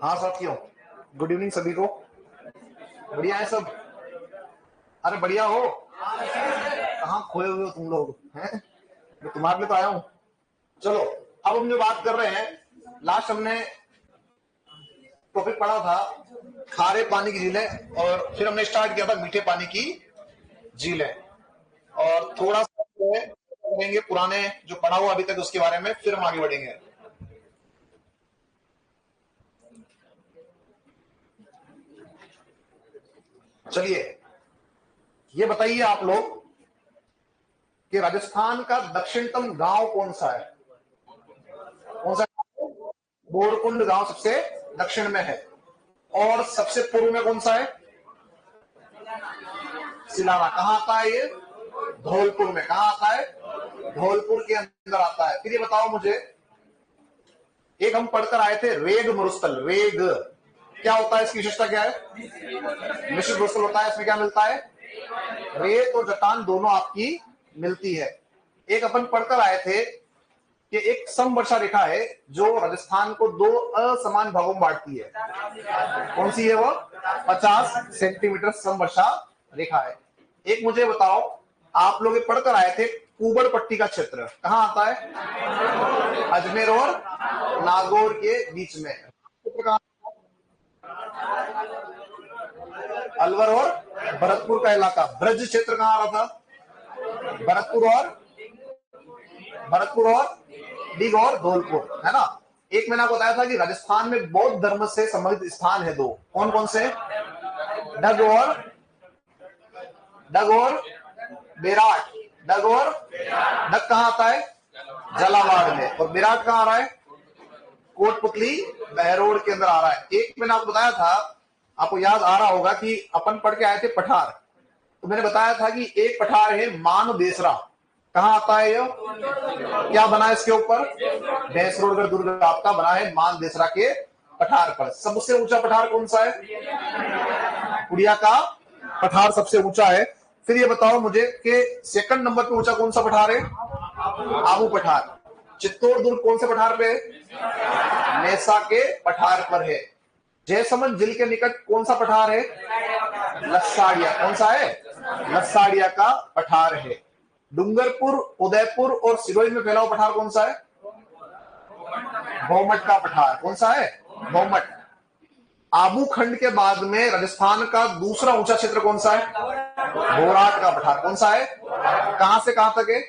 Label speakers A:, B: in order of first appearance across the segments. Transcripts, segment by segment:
A: हाँ साथियों, good evening सभी को। बढ़िया है सब? अरे बढ़िया हो? कहाँ खोए हुए हो तुम लोग हैं? मैं तुम्हारे लिए तो आया हूँ। चलो, अब हम जो बात कर रहे हैं, लास्ट हमने टॉपिक पढ़ा था खारे पानी की झीलें, और फिर हमने स्टार्ट किया था मीठे पानी की झीलें, और थोड़ा सा करेंगे पुराने जो पढ़ा हुआ अभी तक उसके बारे में, फिर हम आगे बढ़ेंगे। चलिए, ये बताइए आप लोग कि राजस्थान का दक्षिणतम गांव कौन सा है? कौन सा? बोरकुंड गांव सबसे दक्षिण में है। और सबसे पूर्व में कौन सा है? सिलाना। कहाँ आता है ये? धौलपुर में। कहाँ आता है? धौलपुर के अंदर आता है। फिर ये बताओ मुझे, एक हम पढ़कर आए थे रेग मरुस्थल। रेग क्या होता है? इसकी विशेषता क्या है? मिश्र मरुस्थल होता है। इसमें क्या मिलता है? रेत और चट्टान दोनों आपकी मिलती है। एक अपन पढ़कर आए थे कि एक समवर्षा रेखा है जो राजस्थान को दो असमान भागों में बांटती है। कौन सी है वो? 50 सेंटीमीटर समवर्षा रेखा है। एक मुझे बताओ, आप लोग पढ़कर आए थे कुबड़ पट्टी का क्षेत्र कहाँ आता है? अजमेर और नागौर के बीच में। अलवर और भरतपुर का इलाका। ब्रज क्षेत्र कहाँ आ रहा था? भरतपुर और डिग और धौलपुर, है ना। एक मैंने आपको बताया था कि राजस्थान में बौद्ध धर्म से संबंधित स्थान है दो। कौन कौन से? डग और बेराट। डग और डग कहाँ आता है? झालावाड़ में। और विराट कहाँ आ रहा है? कोटपुतली बहरोड के अंदर आ रहा है। एक मैंने आपको बताया था, आपको याद आ रहा होगा कि अपन पढ़ के आए थे पठार। तो मैंने बताया था कि एक पठार है मान बेसरा। कहाँ आता है ये? क्या बना है इसके ऊपर? भैंसरोडगढ़ दुर्ग आपका बना है मान बेसरा के पठार पर। सबसे ऊंचा पठार कौन सा है? उड़िया का पठार सबसे ऊंचा है। फिर ये बताओ मुझे कि सेकंड नंबर पे ऊंचा कौन सा पठार है? आबू पठार। चित्तौड़ दुर्ग कौन से पठार पे है? मेसा के पठार पर है। जयसमंद झील के निकट कौन सा पठार है? लसाड़िया। कौन सा है? लसाड़िया का पठार है। डूंगरपुर, उदयपुर और सिरोही में फैला हुआ पठार कौन सा है? भौमट का पठार। कौन सा है? भौमट। आबू खंड के बाद में राजस्थान का दूसरा ऊंचा क्षेत्र कौन सा है? बोराट का पठार। कौन सा है? कहां से कहां तक है?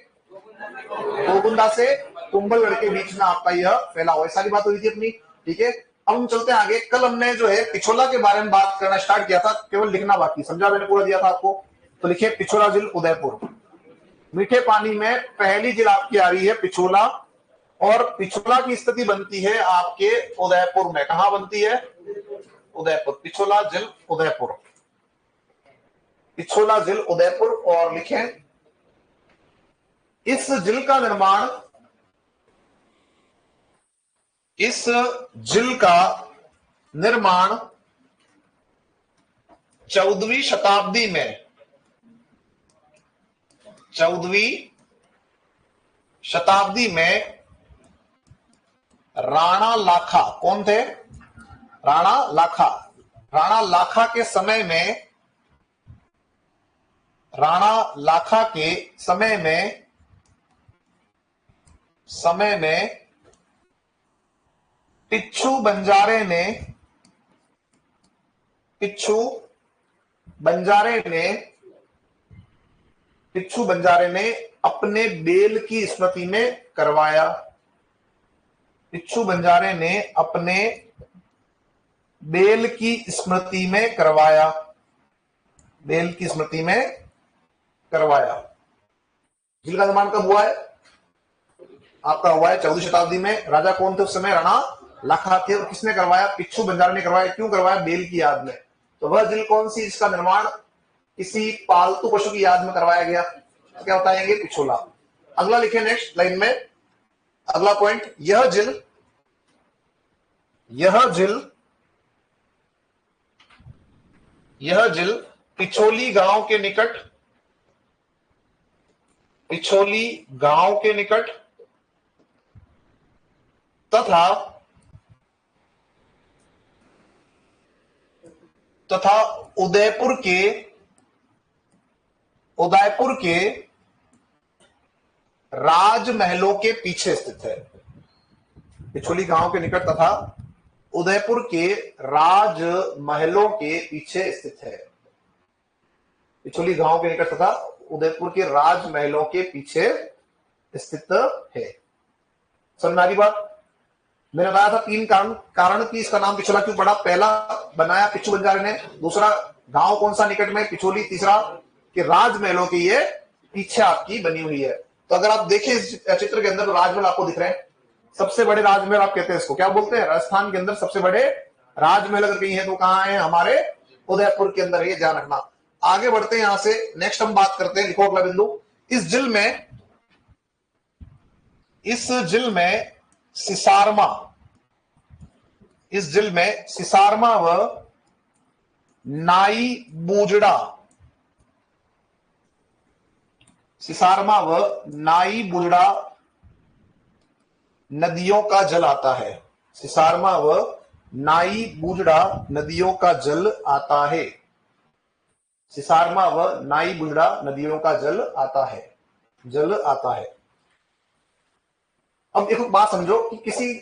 A: गोगुंदा से कुंभलगढ़ के बीच में आपका यह फैला हुआ है। सारी बात हुई थी अपनी, ठीक है। अब हम चलते हैं आगे। कल हमने जो है पिछोला के बारे में बात करना स्टार्ट किया था, केवल लिखना बाकी। समझा मैंने पूरा दिया था आपको? तो लिखिए पिछोला जिल उदयपुर। मीठे पानी में पहली जिल आपकी आ रही है पिछोला, और पिछोला की स्थिति बनती है आपके उदयपुर में। कहां बनती है? उदयपुर। पिछोला जिल उदयपुर। पिछोला जिल उदयपुर। और लिखें, इस जिल का निर्माण, इस जिल का निर्माण 14वीं शताब्दी में, 14वीं शताब्दी में राणा लाखा, कौन थे? राणा लाखा। राणा लाखा के समय में, राणा लाखा के समय में पिच्छू बंजारे ने, पिच्छू बंजारे ने अपने बेल की स्मृति में करवाया। पिच्छू बंजारे ने अपने बेल की स्मृति में करवाया। बेल की स्मृति में करवाया। झील का निर्माण कब हुआ है? आपका हुआ है 14वीं शताब्दी में। राजा कौन थे उस समय? राणा लाखा थे। और किसने करवाया? पिच्छू बंजारे ने करवाया। क्यों करवाया? बेल की याद में। तो वह झील कौन सी जिसका निर्माण किसी पालतू पशु की याद में करवाया गया? तो क्या बताएंगे? पिछोला। अगला लिखे नेक्स्ट लाइन में, अगला पॉइंट। यह जिल पिछोली गांव के निकट, पिछोली गांव के निकट तथा तथा उदयपुर के राजमहलों के पीछे स्थित है। पिछोली गांव के निकट तथा उदयपुर के राजमहलों के पीछे स्थित है। पिछोली गांव के निकट तथा उदयपुर के राजमहलों के पीछे स्थित है। समझ आ रही बात? मैंने बताया था 3 कारण कि इसका नाम पिछोला क्यों पड़ा। पहला, बनाया पिछू बंजारे ने। दूसरा, गांव कौन सा निकट में, पिछोली। तीसरा, कि राजमहलों की ये पीछे आपकी बनी हुई है। तो अगर आप देखें इस चित्र के अंदर तो राजमहल आपको दिख रहे हैं। सबसे बड़े राजमहल आप कहते हैं इसको, क्या बोलते हैं? राजस्थान के अंदर सबसे बड़े राजमहल अगर कहीं है तो कहां है? हमारे उदयपुर के अंदर। ये ध्यान रखना। आगे बढ़ते हैं यहां से। नेक्स्ट हम बात करते हैं, लिखो अगला बिंदु। इस जिल में सिसारमा व नाई बूजड़ा नदियों का जल आता है। सिसारमा व नाई बूजड़ा नदियों का जल आता है। सिसारमा व नाई बूजड़ा नदियों का जल आता है। अब एक बात समझो कि किसी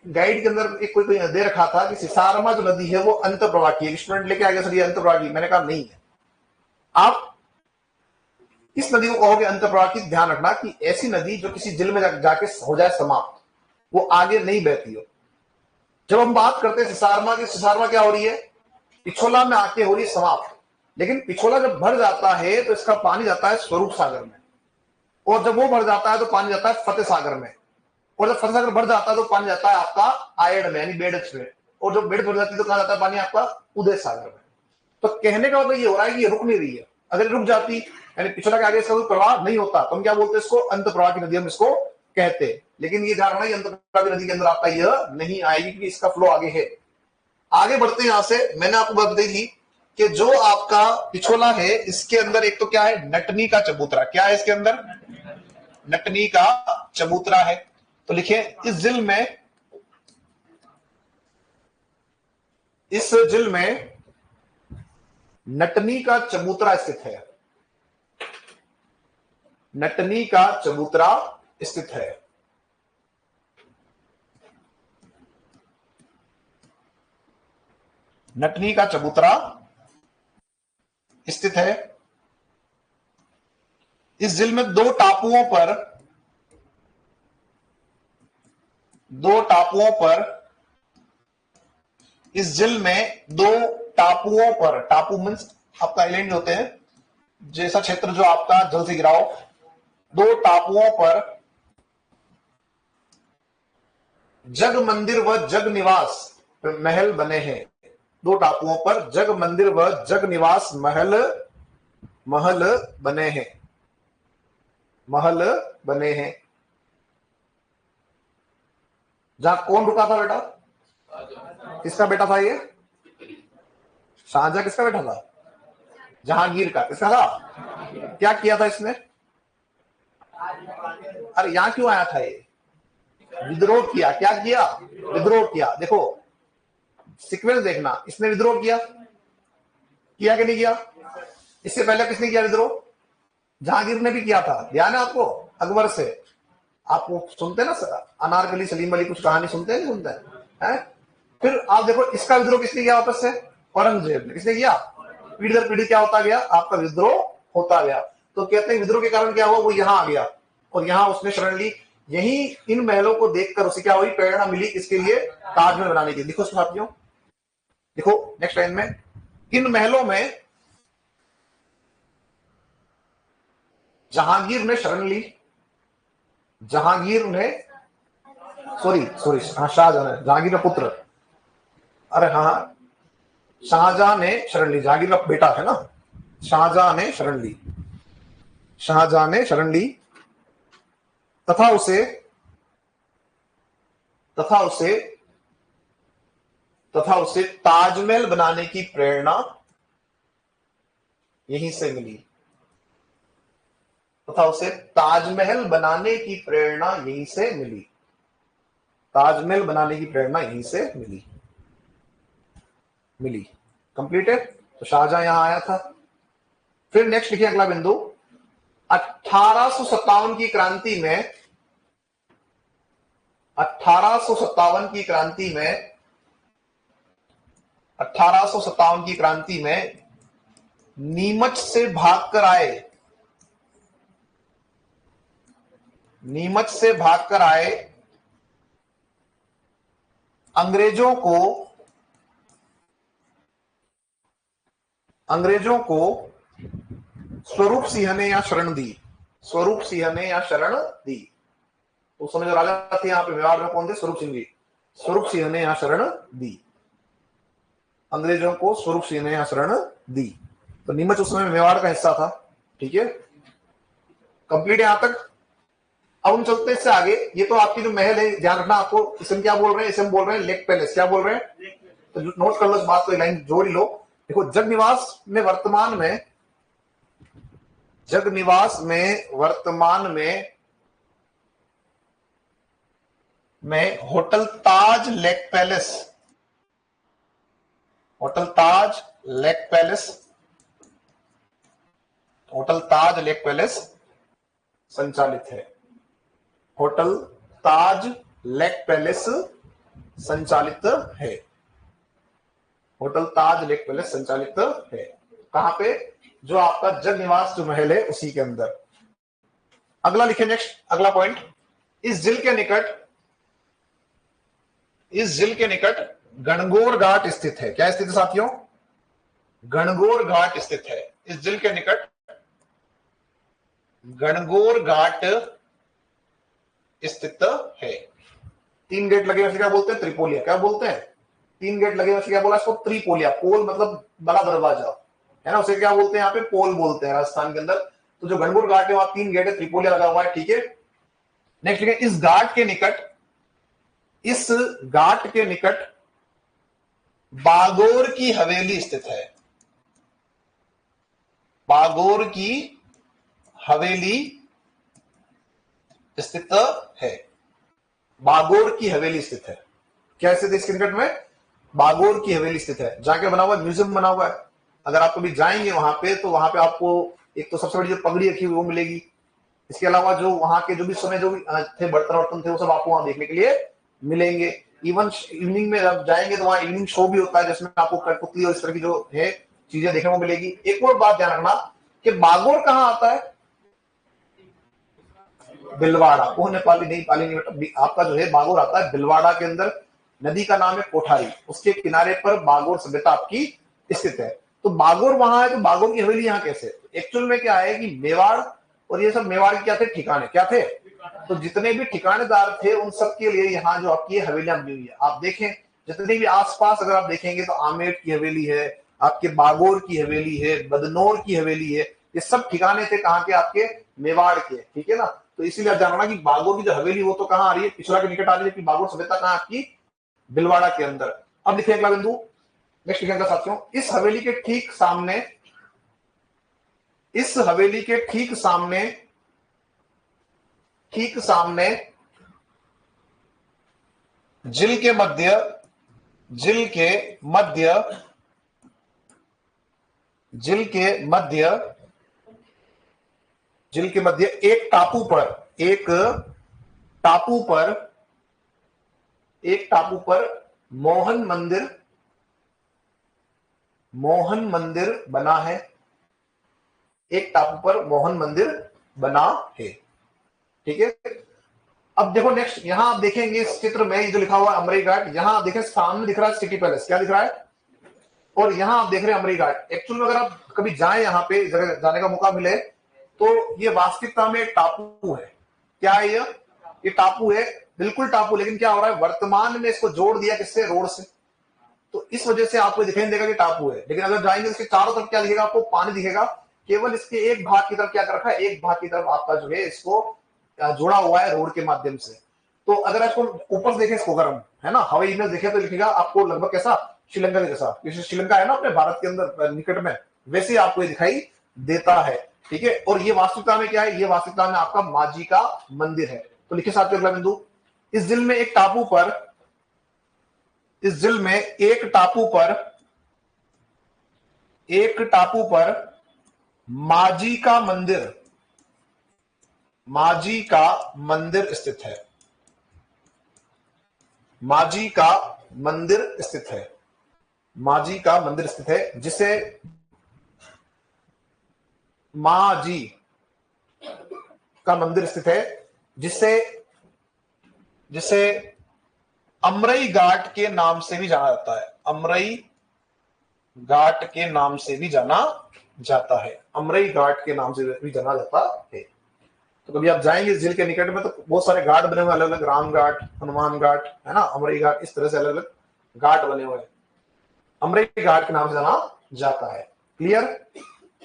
A: गाइड के अंदर एक कोई दे रखा था कि सिसारमा जो नदी है वो अंत प्रवाह की है। स्टूडेंट लेके आ गया सर ये अंत प्रवाह की। मैंने कहा नहीं है। आप किस नदी को कहोगे अंत प्रवाह की? ध्यान रखना कि ऐसी नदी जो किसी जिल में जाके हो जाए समाप्त, वो आगे नहीं बहती हो। जब हम बात करते हैं सिसारमा की, सिसारमा क्या हो रही है? पिछोला में आके हो रही है समाप्त। लेकिन पिछोला जब भर जाता है तो इसका पानी जाता है स्वरूप सागर में, और जब वो भर जाता है तो पानी जाता है फतेह सागर में, और जब फतेह सागर भर जाता है तो पानी जाता है आपका आयड में यानी बेडच में, और जब बेड भर जाती है तो कहां जाता है पानी? आपका उदय सागर में। तो कहने का मतलब ये हो रहा है कि ये रुक नहीं रही है। अगर रुक जाती यानी पिछला के आगे इसका कोई प्रवाह नहीं होता तो हम क्या बोलते हैं? इसको अंत प्रवाह की नदी हम इसको कहते हैं। लेकिन ये ध्यान रखना अंत प्रवाह की नदी के अंदर आपका यह नहीं आएगी क्योंकि इसका फ्लो आगे है। आगे बढ़ते हैं यहां से। मैंने आपको बात बताई थी कि जो आपका पिछोला है इसके अंदर एक तो क्या है? नटनी का चबूतरा। क्या है इसके अंदर? नटनी का चबूतरा है। तो लिखिए इस जिल में नटनी का चबूतरा स्थित है। नटनी का चबूतरा स्थित है। नटनी का चबूतरा स्थित है। इस जिल में दो टापुओं पर इस जिल में दो टापुओं पर, टापू मीन्स आपका आइलैंड होते हैं, जैसा क्षेत्र जो आपका जल से घिरा हो, दो टापुओं पर जग मंदिर व जग निवास महल बने हैं। दो टापुओं पर जग मंदिर व जग निवास महल बने हैं। जहां कौन रुका था बेटा? किसका बेटा था ये? शाहजहां किसका बेटा था? जहांगीर का। किसका था? क्या किया था इसने? अरे यहां क्यों आया था ये? विद्रोह किया। क्या किया? विद्रोह किया। देखो सीक्वेंस देखना, इसने विद्रोह किया कि नहीं किया? इससे पहले किसने किया विद्रोह? जहांगीर ने भी किया था। ध्यान है आपको? अकबर से। आपको सुनते ना अनारकली सलीम अली कुछ कहानी सुनते हैं? सुनते हैं? फिर आप देखो इसका विद्रोह किसने किया वापस से? औरंगजेब ने। किसने किया? पीढ़ी दर पीढ़ी क्या होता गया? आपका विद्रोह होता गया। तो कहते हैं विद्रोह के कारण क्या हुआ? वो यहां आ गया और यहां उसने शरण ली। यही इन महलों को देखकर उसे क्या हुई? प्रेरणा मिली इसके लिए ताजमहल बनाने की। देखो साथियों, देखो नेक्स्ट लाइन में, इन महलों में जहांगीर ने शरण ली। जहांगीर ने सॉरी शाहजहां, जहांगीर का पुत्र, अरे हाँ, शाहजहां ने शरण ली। जहांगीर का बेटा है ना। शाहजहां ने शरण ली तथा उसे ताजमहल बनाने की प्रेरणा यहीं से मिली। ताजमहल बनाने की प्रेरणा यहीं से मिली। कंप्लीट है। तो शाहजहां यहां आया था। फिर नेक्स्ट लिखिए अगला बिंदु, 1857 की क्रांति में 1857 की क्रांति में 1857 की क्रांति में नीमच से भागकर आए, नीमच से भागकर आए अंग्रेजों को स्वरूप सिंह ने या शरण दी, स्वरूप सिंह ने या शरण दी। तो उस समय जो राजा थे यहां पे मेवाड़ में कौन थे? स्वरूप सिंह जी। स्वरूप सिंह ने यहां शरण दी, अंग्रेजों को स्वरूप सिंह ने यहां शरण दी। तो नीमच उस समय मेवाड़ का हिस्सा था। ठीक है, कंप्लीट यहां तक। अब हम चलते हैं इससे आगे। ये तो आपकी जो महल है, ध्यान रखना आपको, इसमें क्या बोल रहे हैं? इसमें बोल रहे हैं लेक पैलेस। क्या बोल रहे हैं? तो नोट कर लो इस बात को, लाइन जोड़ लो। देखो, जगनिवास में वर्तमान में होटल ताज लेक पैलेस, होटल ताज लेक पैलेस, होटल ताज लेक पैलेस संचालित है। होटल ताज लेक पैलेस संचालित है। होटल ताज लेक पैलेस संचालित है। कहां पे? जो आपका जगनिवास जो महल है उसी के अंदर। अगला लिखे नेक्स्ट, अगला पॉइंट, इस झील के निकट गणगौर घाट स्थित है। क्या स्थित है साथियों? गणगौर घाट स्थित है। इस झील के निकट गणगौर घाट स्थित है। 3 गेट लगे वैसे क्या बोलते हैं? त्रिपोलिया। क्या बोलते हैं? 3 गेट लगे वैसे क्या बोला इसको? त्रिपोलिया। पोल मतलब बड़ा दरवाजा है ना, उसे क्या बोलते हैं? यहाँ पे पोल बोलते हैं राजस्थान के अंदर। तो जो गणगौर घाट है वहां 3 गेट है, त्रिपोलिया लगा हुआ है। ठीक है, नेक्स्ट लिखे, इस घाट के निकट बागोर की हवेली स्थित है। बागोर की हवेली स्थित है। बागोर की हवेली स्थित है। क्या स्थित है इसके निकट में? बागोर की हवेली स्थित है। जहां क्या बना हुआ है? म्यूजियम बना हुआ है। अगर आप कभी जाएंगे वहां पे तो वहां पे आपको एक तो सबसे बड़ी जो पगड़ी रखी हुई वो मिलेगी। इसके अलावा जो वहां के जो भी समय जो भी थे बर्तन थे वो सब आपको वहां देखने के लिए मिलेंगे। इवन इवनिंग में जब जाएंगे तो वहां इवनिंग शो भी होता है जिसमें आपको कठपुतली और इस तरह की जो है चीजें देखने को मिलेगी। एक और बात ध्यान रखना कि बागोर कहां आता है? भिलवाड़ा। वो नेपाली नहीं, पाली नहीं, आपका जो है बागोर आता है भिलवाड़ा के अंदर। नदी का नाम है कोठारी, उसके किनारे पर बागोर सभ्यता आपकी स्थित है। तो बागोर वहां है, तो बागोर की हवेली यहाँ कैसे? एक्चुअल में क्या है कि मेवाड़ और ये सब मेवाड़ के क्या थे? ठिकाने। क्या थे? तो जितने भी ठिकानेदार थे उन सब के लिए यहाँ जो आपकी हवेलियां बनी हुई है। आप देखें जितने भी आसपास अगर आप देखेंगे तो आमेर की हवेली है, आपके बागोर की हवेली है, बदनौर की हवेली है। ये सब ठिकाने थे कहाँ के? आपके मेवाड़ के। ठीक है ना, तो इसीलिए आप जानना कि बागोर की जो हवेली वो तो कहाँ आ रही है? पिछड़ा के निकट आ रही है, कि बागोर सभ्यता कहाँ आपकी? भिलवाड़ा के अंदर। अब लिखिए अगला बिंदु, नेक्स्ट लिखेगा साथियों, इस हवेली के ठीक सामने, इस हवेली के ठीक सामने झील के मध्य झील के मध्य एक टापू पर मोहन मंदिर बना है। एक टापू पर मोहन मंदिर बना है। ठीक है, अब देखो नेक्स्ट, यहां आप देखेंगे इस चित्र में ये जो लिखा हुआ है अमरी घाट, यहां आप देखें सामने दिख रहा है सिटी पैलेस। क्या दिख रहा है? और यहां आप देख रहे हैं अमरी घाट। एक्चुअल में अगर आप कभी जाएं यहां पे, जाने का मौका मिले, तो ये वास्तविकता में एक टापू है। क्या है ये टापू है, बिल्कुल टापू। लेकिन क्या हो रहा है, वर्तमान में इसको जोड़ दिया किससे? रोड से। तो इस वजह से आपको दिखाई देगा कि टापू है। लेकिन अगर जाएंगे इसके चारों तरफ क्या दिखेगा आपको? पानी दिखेगा। केवल इसके एक भाग की तरफ क्या कर रखा है? एक भाग की तरफ आपका जो है इसको जुड़ा हुआ है रोड के माध्यम से। तो अगर आपको ऊपर से देखें इसको, गर्म है ना, हवाई इमेज देखे तो लिखेगा आपको लगभग कैसा? श्रीलंका के जैसा। जैसे श्रीलंका है ना अपने भारत के अंदर निकट में, वैसे आपको ये दिखाई देता है। ठीक है, और ये वास्तविकता में क्या है? ये वास्तविकता में आपका माजी का मंदिर है। तो लिखे साथियों अगला बिंदु, इस झील में एक टापू पर एक टापू पर माजी का मंदिर स्थित है। माजी का मंदिर स्थित है। माजी का मंदिर स्थित है, जिसे माजी का मंदिर स्थित है, जिसे अमरई घाट के नाम से भी जाना जाता है। अमरई घाट के नाम से भी जाना जाता है। अमरई घाट के नाम से भी जाना जाता है। तो कभी आप जाएंगे झील के निकट में तो बहुत सारे घाट बने हुए, अलग अलग, राम घाट, हनुमान घाट, है ना, अमरई घाट, इस तरह से अलग अलग घाट बने हुए हैं। अमरई घाट के नाम से जाना जाता है। क्लियर।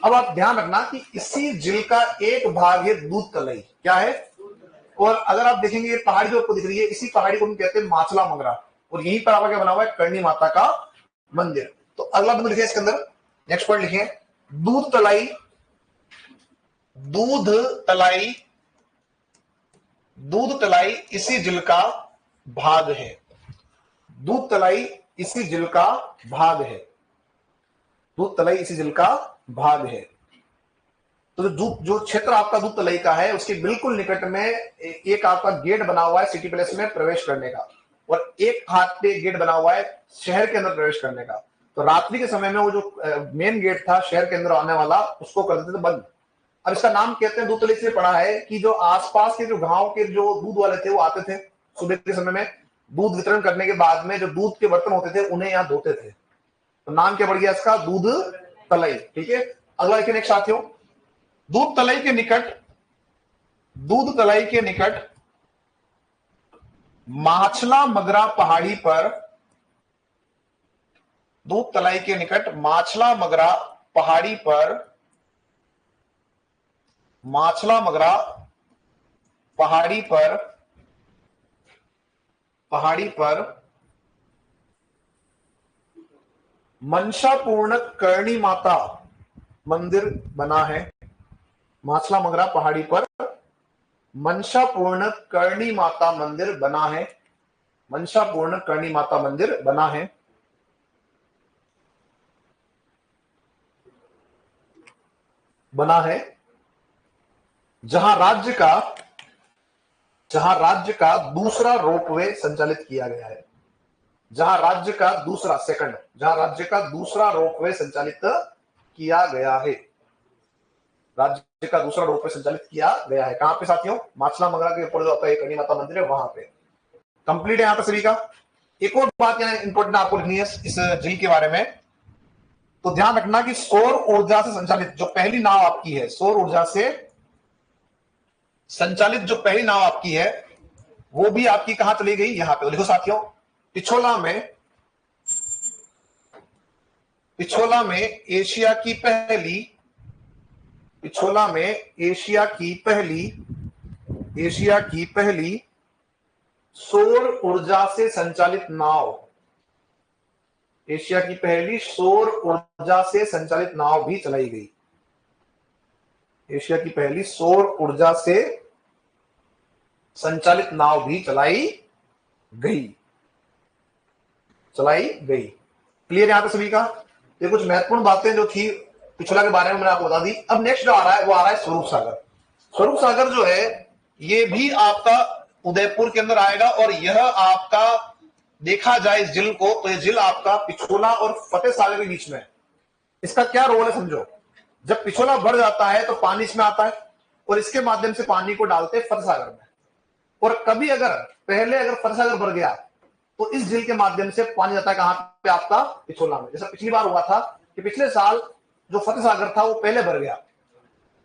A: अब आप ध्यान रखना कि इसी झील का एक भाग है दूध तलई। क्या है? और अगर आप देखेंगे ये पहाड़ी जो आपको दिख रही है, इसी पहाड़ी को हम कहते हैं माचला मंगरा, और यहीं पर आपका क्या बना हुआ है? करणी माता का मंदिर। तो अगला बिंदु लिखिए इसके अंदर, नेक्स्ट पॉइंट लिखिए, दूध तलाई, दूध तलाई, दूध तलाई इसी झील का भाग है। दूध तलाई इसी झील का भाग है। दूध तलाई इसी झील का भाग है। तो जो क्षेत्र आपका दूध तलई का है, उसके बिल्कुल निकट में एक आपका गेट बना हुआ है सिटी पैलेस में प्रवेश करने का, और एक हाथ पे गेट बना हुआ है शहर के अंदर प्रवेश करने का। तो रात्रि के समय में वो जो मेन गेट था शहर के अंदर आने वाला, उसको कर देते थे बंद। अब इसका नाम कहते हैं दूध तलई, से पड़ा है कि जो आसपास के जो गांव के जो दूध वाले थे वो आते थे सुबह के समय में, दूध वितरण करने के बाद में जो दूध के बर्तन होते थे उन्हें यहाँ धोते थे। तो नाम क्या पड़ गया इसका? दूध तलई। ठीक है। अगला देखिए नेक्स्ट साथियों, दूध तलई के निकट माचला मगरा पहाड़ी पर, दूध तलाई के निकट माचला मगरा पहाड़ी पर, माचला मगरा पहाड़ी पर मनसापूर्ण करणी माता मंदिर बना है। माचला मगरा पहाड़ी पर मनसापूर्ण करणी माता मंदिर बना है। मनसापूर्ण करणी माता मंदिर बना है। जहां राज्य का दूसरा रोपवे संचालित किया गया है। जहां राज्य का दूसरा रोपवे संचालित किया गया है। राज्य का दूसरा रोपवे संचालित किया गया है। कहां पे साथियों? माचला मंगरा के ऊपर जो आपका करणी माता मंदिर है वहां पे। कंप्लीट है यहां पे सभी का। एक और बात यहाँ इंपॉर्टेंट आपको लिखनी है इस झील के बारे में, तो ध्यान रखना कि सौर ऊर्जा से संचालित जो पहली नाव आपकी है, सौर ऊर्जा से संचालित जो पहली नाव आपकी है, वो भी आपकी कहां चली गई? यहां पे। तो लिखो साथियों, पिछोला में एशिया की पहली सौर ऊर्जा से संचालित नाव, एशिया की पहली सौर ऊर्जा से संचालित नाव भी चलाई गई। एशिया की पहली सौर ऊर्जा से संचालित नाव भी चलाई गई। क्लियर यहां पे सभी का? ये कुछ महत्वपूर्ण बातें जो थी पिछला के बारे में मैंने आपको बता दी। अब नेक्स्ट जो आ रहा है वो आ रहा है स्वरूप सागर। स्वरूप सागर जो है ये भी आपका उदयपुर के अंदर आएगा, और यह आपका देखा जाए इस झील को तो ये झील आपका पिछोला और फतेह सागर के बीच में है। इसका क्या रोल है समझो। जब पिछोला बढ़ जाता है तो पानी इसमें आता है, और इसके माध्यम से पानी को डालते हैं फतेह सागर में। और कभी अगर फतेह सागर भर गया तो इस झील के माध्यम से पानी जाता है कहां पे? आपका पिछोला में। जैसा पिछली बार हुआ था कि पिछले साल जो फतेह सागर था वो पहले भर गया,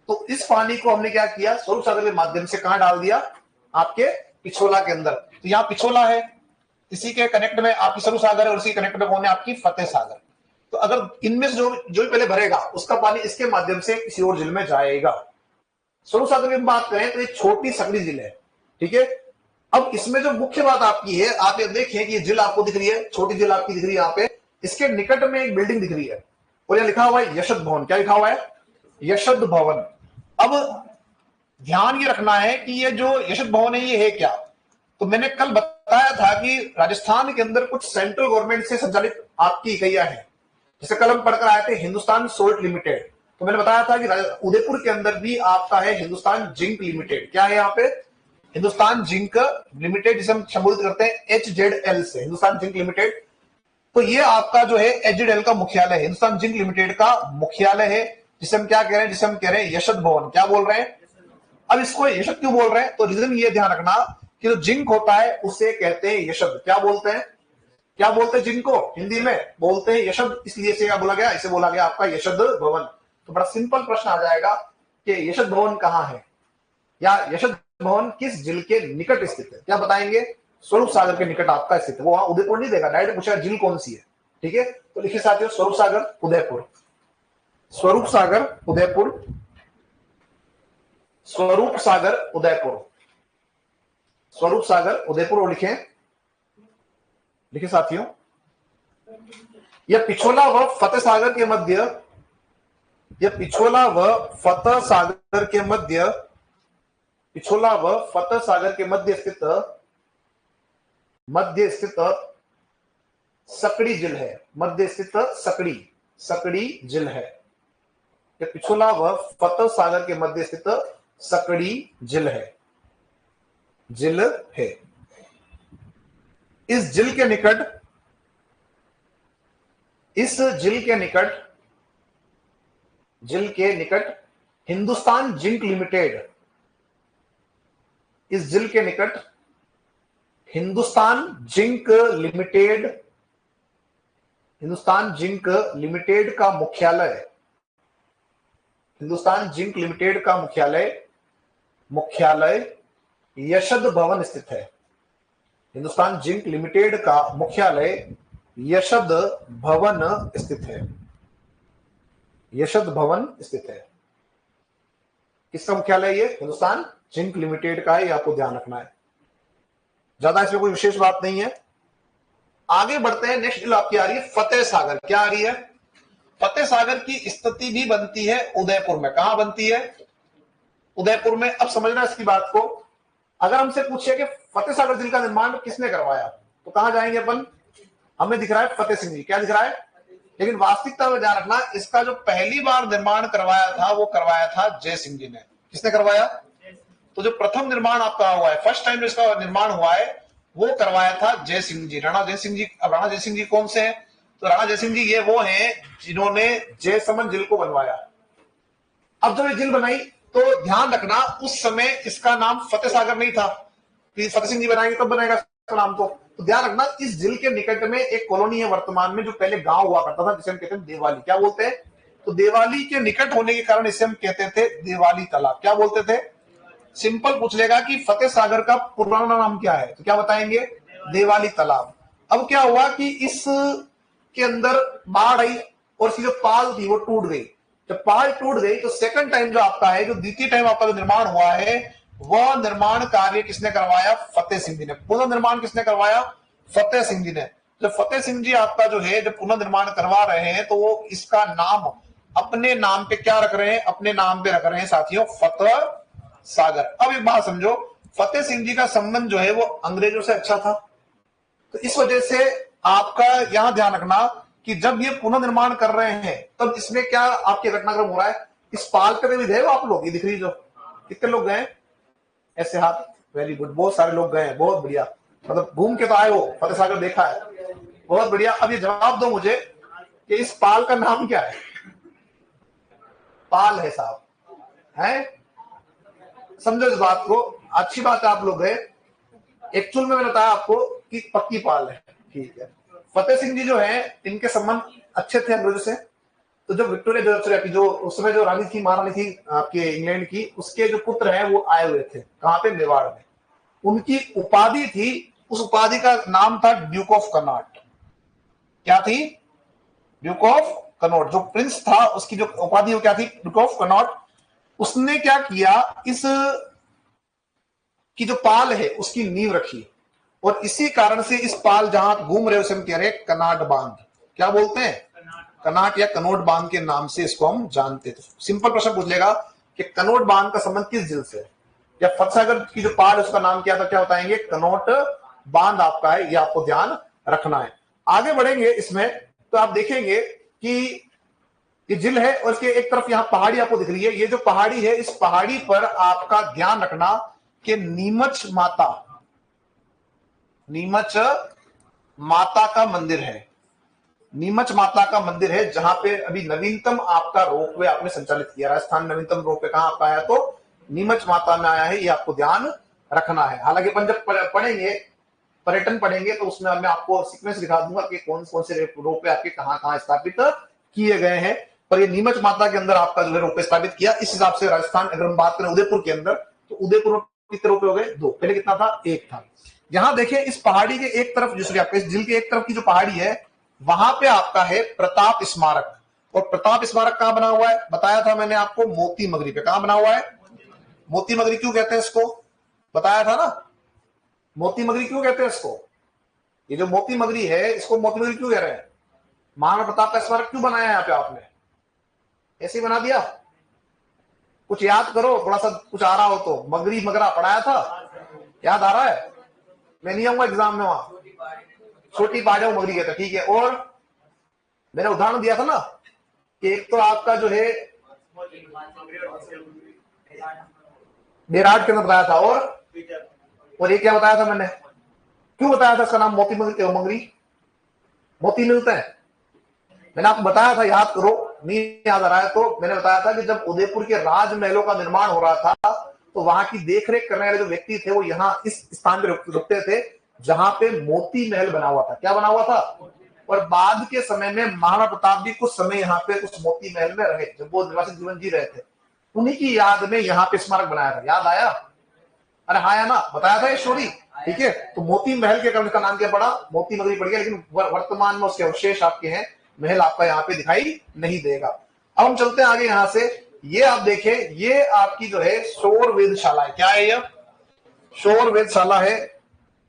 A: तो इस पानी को हमने क्या किया? स्वरूप सागर के माध्यम से कहां डाल दिया? आपके पिछोला के अंदर। तो यहां पिछोला है, इसी के कनेक्ट में आपकी स्वरूप सागर है, और इसी कनेक्ट में कौन है? आपकी फतेह सागर। तो अगर इनमें से जो भी पहले भरेगा उसका पानी इसके माध्यम से किसी और झील में जाएगा। स्वरूप सागर की बात करें तो ये छोटी सकड़ी झील है। ठीक है। अब इसमें जो मुख्य बात आपकी है, आप ये देखिए कि ये झील आपको दिख रही है, छोटी झील आपकी दिख रही है यहाँ पे, इसके निकट में एक बिल्डिंग दिख रही है और यह लिखा हुआ है यशद भवन। क्या लिखा हुआ है? यशद भवन। अब ध्यान ये रखना है कि ये जो यशद भवन है ये है क्या? तो मैंने कल बताया था कि राजस्थान के अंदर कुछ सेंट्रल गवर्नमेंट से संचालित आपकी इकाइयां हैं। जैसे कल हम पढ़कर आए थे हिंदुस्तान सोल्ट लिमिटेड, तो मैंने बताया था कि उदयपुर के अंदर भी आपका है हिंदुस्तान जिंक लिमिटेड। क्या है यहाँ पे? हिंदुस्तान जिंक लिमिटेड, जिसे हम संबोधित करते हैं HZL से, हिंदुस्तान जिंक लिमिटेड। तो ये आपका जो है HZL का मुख्यालय है, हिंदुस्तान जिंक लिमिटेड का मुख्यालय है, जिसे हम क्या कह रहे हैं? जिसे हम कह रहे हैं यशद भवन। क्या बोल रहे हैं? अब इसको यशद क्यों बोल रहे हैं? तो रीजन ये ध्यान रखना कि जो जिंक होता है उसे कहते हैं यशद। क्या बोलते हैं? क्या बोलते हैं जिंक को? हिंदी में बोलते हैं यशद, इसलिए से क्या बोला गया? इसे बोला गया आपका यशद भवन। तो बड़ा सिंपल प्रश्न आ जाएगा कि यशद भवन कहां है, या यशद भवन किस जिले के निकट स्थित है? क्या बताएंगे? स्वरूप सागर के निकट आपका स्थित है। वो वहां उदयपुर नहीं देगा, डायरेक्ट पूछा जिल कौन सी है। ठीक है, तो लिखिए साथियों, स्वरूप सागर उदयपुर, स्वरूप सागर उदयपुर, स्वरूप सागर उदयपुर, स्वरूप सागर उदयपुर। और लिखें, लिखिए साथियों, यह पिछोला व फतेह सागर के मध्य, यह पिछोला व फतेह सागर के मध्य, पिछोला व फतेह सागर के मध्य स्थित, मध्य स्थित सकड़ी जिल है, मध्य स्थित सकड़ी, सकड़ी जिल है। यह पिछोला व फतेह सागर के मध्य स्थित सकड़ी जिल है, जिल है। इस जिल के निकट, इस जिल के निकट, जिल के निकट हिंदुस्तान जिंक लिमिटेड, इस जिल के निकट Hindustan zinc limited, Hindustan zinc limited का मुख्यालय, हिंदुस्तान जिंक लिमिटेड का मुख्यालय, मुख्यालय यशद भवन स्थित है। हिंदुस्तान जिंक लिमिटेड का मुख्यालय यशद भवन स्थित है, यशद भवन स्थित है। किसका मुख्यालय? ये हिंदुस्तान जिंक लिमिटेड का है, ये आपको ध्यान रखना है। ज्यादा इसमें कोई विशेष बात नहीं है। आगे बढ़ते हैं, नेक्स्ट जिला आपकी आ रही है फतेह सागर। क्या आ रही है? फतेह सागर की स्थिति भी बनती है उदयपुर में। कहां बनती है? उदयपुर में। अब समझना इसकी बात को, अगर हमसे पूछे कि फतेह सागर जिले का निर्माण किसने करवाया, तो कहां जाएंगे अपन? हमें दिख रहा है फतेह सिंह जी। क्या दिख रहा है? लेकिन वास्तविकता में ध्यान रखना, इसका जो पहली बार निर्माण करवाया था वो करवाया था जय सिंह जी ने। किसने करवाया? तो जो प्रथम निर्माण आपका हुआ है, फर्स्ट टाइम जिसका निर्माण हुआ है, वो करवाया था जय सिंह जी, राणा जय सिंह जी। अब राणा जय सिंह जी कौन से हैं? तो राणा जय सिंह जी ये वो हैं जिन्होंने जयसमंद जिले को बनवाया। अब जब ये जिल बनाई तो ध्यान रखना, उस समय इसका नाम फतेह सागर नहीं था। फतेह सिंह जी बनाएंगे तब बनाएगा इसका नाम। तो ध्यान रखना, इस जिल के निकट में एक कॉलोनी है वर्तमान में, जो पहले गांव हुआ करता था, जिसे हम कहते हैं देवाली। क्या बोलते हैं? तो देवाली के निकट होने के कारण इसे हम कहते थे देवाली तालाब। क्या बोलते थे? सिंपल पूछ लेगा कि फतेह सागर का पुराना नाम क्या है, तो क्या बताएंगे? देवाली तालाब। अब क्या हुआ कि इस के अंदर बाढ़ आई और इसकी जो पाल थी वो टूट गई। जब पाल टूट गई तो सेकंड टाइम जो आपका है, जो द्वितीय टाइम आपका जो निर्माण हुआ है, वह निर्माण कार्य किसने करवाया? फतेह सिंह जी ने। पुनर्निर्माण किसने करवाया? फतेह सिंह जी ने। जब फतेह सिंह जी आपका जो है जब पुनर्निर्माण करवा रहे हैं, तो वो इसका नाम अपने नाम पे क्या रख रहे हैं? अपने नाम पे रख रहे हैं साथियों, फतेह सागर। अब एक बात समझो, फतेह सिंह जी का संबंध जो है वो अंग्रेजों से अच्छा था, तो इस वजह से आपका यहां ध्यान रखना कि जब ये पुनर्निर्माण कर रहे हैं तब इसमें क्या आपके घटनाक्रम हो रहा है? इस पाल पे भी गए आप लोग? ये दिख रही जो कितने लोग गए ऐसे हाथ? वेरी गुड, बहुत सारे लोग गए हैं, बहुत बढ़िया। मतलब घूम के तो आए हो, फतेह सागर देखा है, बहुत बढ़िया। अब ये जवाब दो मुझे कि इस पाल का नाम क्या है? पाल है साहब, है? समझो इस बात को, अच्छी बात है आप लोग गए। एक्चुअल में मैंने बताया आपको कि पक्की पाल है। ठीक है, फतेह सिंह जी जो है इनके संबंध अच्छे थे अंग्रेजों से। तो जब विक्टोरिया जो उस समय जो रानी थी, महारानी थी आपके इंग्लैंड की, उसके जो पुत्र हैं वो आए हुए थे। कहां पे? मेवाड़ में। उनकी उपाधि थी, उस उपाधि का नाम था ड्यूक ऑफ कनॉट। क्या थी? Duke of Connaught. जो प्रिंस था उसकी जो उपाधि वो क्या थी? Duke of Connaught. उसने क्या किया, इस की जो पाल है उसकी नींव रखी, और इसी कारण से इस पाल जहां घूम रहे उसे हम कह रहे हैं कनाट बांध। क्या बोलते हैं? कनाट या कनोट बांध के नाम से इसको हम जानते थे। सिंपल प्रश्न पूछ लेगा कि कनोट बांध का संबंध किस जिले से है, या फतेह सागर की जो पाल है उसका नाम क्या था, क्या बताएंगे? कनोट बांध आपका है, ये आपको ध्यान रखना है। आगे बढ़ेंगे इसमें तो आप देखेंगे कि ये झील है और इसके एक तरफ यहां पहाड़ी आपको दिख रही है। ये जो पहाड़ी है, इस पहाड़ी पर आपका ध्यान रखना कि नीमच माता का मंदिर है। नीमच माता का मंदिर है जहां पे अभी नवीनतम आपका रोपवे आपने संचालित किया। राजस्थान नवीनतम रोपवे कहां आपका आया? तो नीमच माता में आया है। ये आपको ध्यान रखना है। हालांकि अपन जब पढ़ेंगे, पर्यटन पढ़ेंगे, तो उसमें मैं आपको सीक्वेंस दिखा दूंगा कि कौन कौन से रोपवे आपके कहां कहां स्थापित किए गए हैं। पर ये नीमच माता के अंदर आपका जो है रोपवे स्थापित किया। इस हिसाब से राजस्थान, अगर हम बात करें उदयपुर के अंदर, तो उदयपुर में कितने रोपवे हो गए? 2। पहले कितना था? 1 था। यहां देखिए, इस पहाड़ी के एक तरफ, जिसके आपके इस झील के एक तरफ की जो पहाड़ी है, वहां पे आपका है प्रताप स्मारक। और प्रताप स्मारक कहां बना हुआ है? बताया था मैंने आपको, मोती मगरी पे। कहां बना हुआ है? मोती मगरी। क्यों कहते हैं इसको? बताया था ना, मोती मगरी क्यों कहते हैं इसको? ये जो मोती मगरी है, इसको मोती मगरी क्यों कह रहे हैं? महाराणा प्रताप का स्मारक क्यों बनाया है यहाँ पे आपने? ऐसे ही बना दिया? कुछ याद करो, थोड़ा सा कुछ आ रहा हो तो। मगरी मगरा पढ़ाया था, याद आ रहा है? मैं नहीं आऊंगा एग्जाम में, वहां छोटी पहाड़ियों मगरी कहते, ठीक है। और मैंने उदाहरण दिया था ना कि एक तो आपका जो है बेराट के अंदर बताया था, और ये क्या बताया था मैंने? क्यों बताया था इसका नाम मोती मगरी? मोती मिलते हैं, मैंने आपको बताया था, याद करो। नहीं याद आ रहा है तो मैंने बताया था कि जब उदयपुर के राजमहलों का निर्माण हो रहा था, तो वहां की देखरेख करने वाले जो व्यक्ति थे, वो यहाँ इस स्थान पे रुकते थे जहां पे मोती महल बना हुआ था। क्या बना हुआ था? और बाद के समय में महाराणा प्रताप जी कुछ समय यहाँ पे उस मोती महल में रहे, जब वो निर्वासित जीवन जी रहे थे। उन्हीं की याद में यहाँ पे स्मारक बनाया था। याद आया? अरे हाँ या ना? बताया था ये स्टोरी, ठीक है। तो मोती महल के कारण का नाम क्या पड़ा? मोती मगरी पड़ गया। लेकिन वर्तमान में उसके अवशेष आपके हैं, महल आपका यहाँ पे दिखाई नहीं देगा। अब हम चलते हैं आगे यहां से। ये आप देखें, ये आपकी जो है शोर वेधशाला है। क्या है ये? शोर वेधशाला है।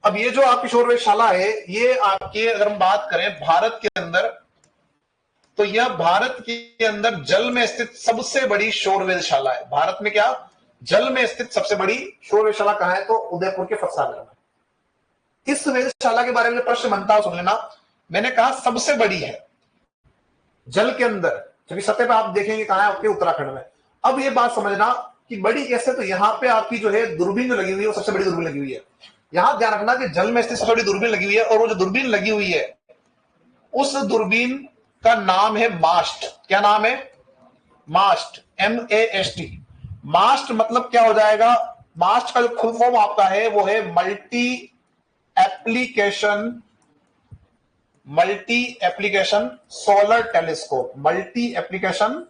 A: अब ये जो आपकी शोर वेधशाला है, ये आपके, अगर हम बात करें भारत के अंदर, तो यह भारत के अंदर जल में स्थित सबसे बड़ी शोर वेधशाला है। भारत में क्या? जल में स्थित सबसे बड़ी शोर वेधशाला कहां है? तो उदयपुर के फतसागर में। इस वेधशाला के बारे में प्रश्न बनता है, सुन लेना। मैंने कहा सबसे बड़ी है जल के अंदर, जबकि सतह पे आप देखेंगे कहां है? आपके उत्तराखंड में। अब ये बात समझना कि बड़ी कैसे, तो यहां पे आपकी जो है दूरबीन जो लगी हुई है, वो सबसे बड़ी दूरबीन लगी हुई है। यहां ध्यान रखना कि जल में स्थित सबसे बड़ी दूरबीन लगी हुई है, और वो जो दूरबीन लगी हुई है, उस दूरबीन का नाम है मास्ट। क्या नाम है? मास्ट, MAST। मास्ट मतलब क्या हो जाएगा? मास्ट का जो फुल फॉर्म आपका है वो है multi application solar telescope. Multi application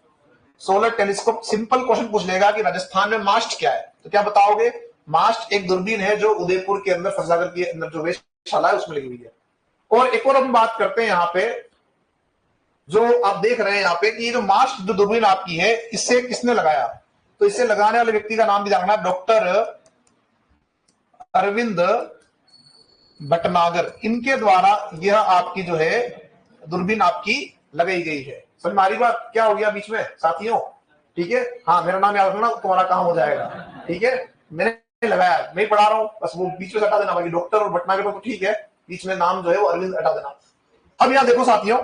A: solar telescope. Simple question पूछ लेगा कि राजस्थान में मास्ट क्या है, तो क्या बताओगे? मास्ट एक दूरबीन है जो उदयपुर के अंदर, फतसागर के अंदर जो वेधशाला है उसमें लगी हुई है। और एक और हम बात करते हैं यहां पे, जो आप देख रहे हैं यहां पे, कि ये जो मास्ट जो दूरबीन आपकी है, इसे किसने लगाया? तो इसे लगाने वाले व्यक्ति का नाम भी जानना, डॉक्टर अरविंद भटनागर। इनके द्वारा यह आपकी जो है दूरबीन आपकी लगाई गई है। समझ में आ रही बात? क्या हो गया बीच में साथियों? ठीक है, हाँ, मेरा नाम याद रखना, तुम्हारा काम हो जाएगा। ठीक है, मैंने लगाया, मैं पढ़ा रहा हूं, बस वो बीच में हटा देना। बाकी डॉक्टर और भटनागर तो ठीक है, बीच में नाम जो है वो अरविंद हटा देना। अब यहां देखो साथियों,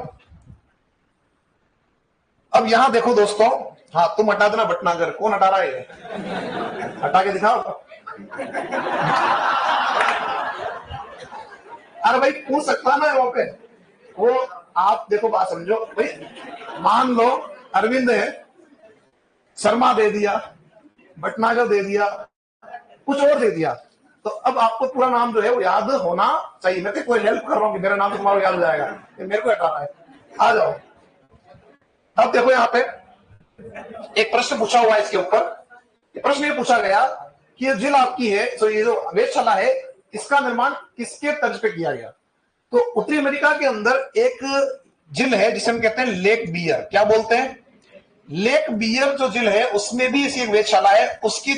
A: अब यहां देखो दोस्तों, हाँ तुम हटा देना भटनागर। कौन हटा रहा है? हटा के दिखाओ। अरे भाई पूछ सकता ना वहां पे वो। आप देखो, बात समझो भाई। मान लो अरविंद है, शर्मा दे दिया, भटनागर दे दिया, कुछ और दे दिया, तो अब आपको पूरा नाम जो है वो याद होना चाहिए। मैं तो कोई हेल्प कर रहा हूँ कि मेरा नाम तो तुम्हारा याद हो जाएगा, मेरे को हटाना है। आ जाओ। अब देखो यहाँ पे एक प्रश्न पूछा हुआ है इसके ऊपर। प्रश्न ये पूछा गया कि ये झील आपकी है, तो ये जो वेधशाला है, इसका निर्माण किसके तर्ज पे किया गया? तो उत्तरी अमेरिका के अंदर एक झील है जिसे हम कहते हैं लेक बियर। क्या बोलते हैं? लेक बियर जो झील है, उसमें भी इसी एक वेधशाला है। उसकी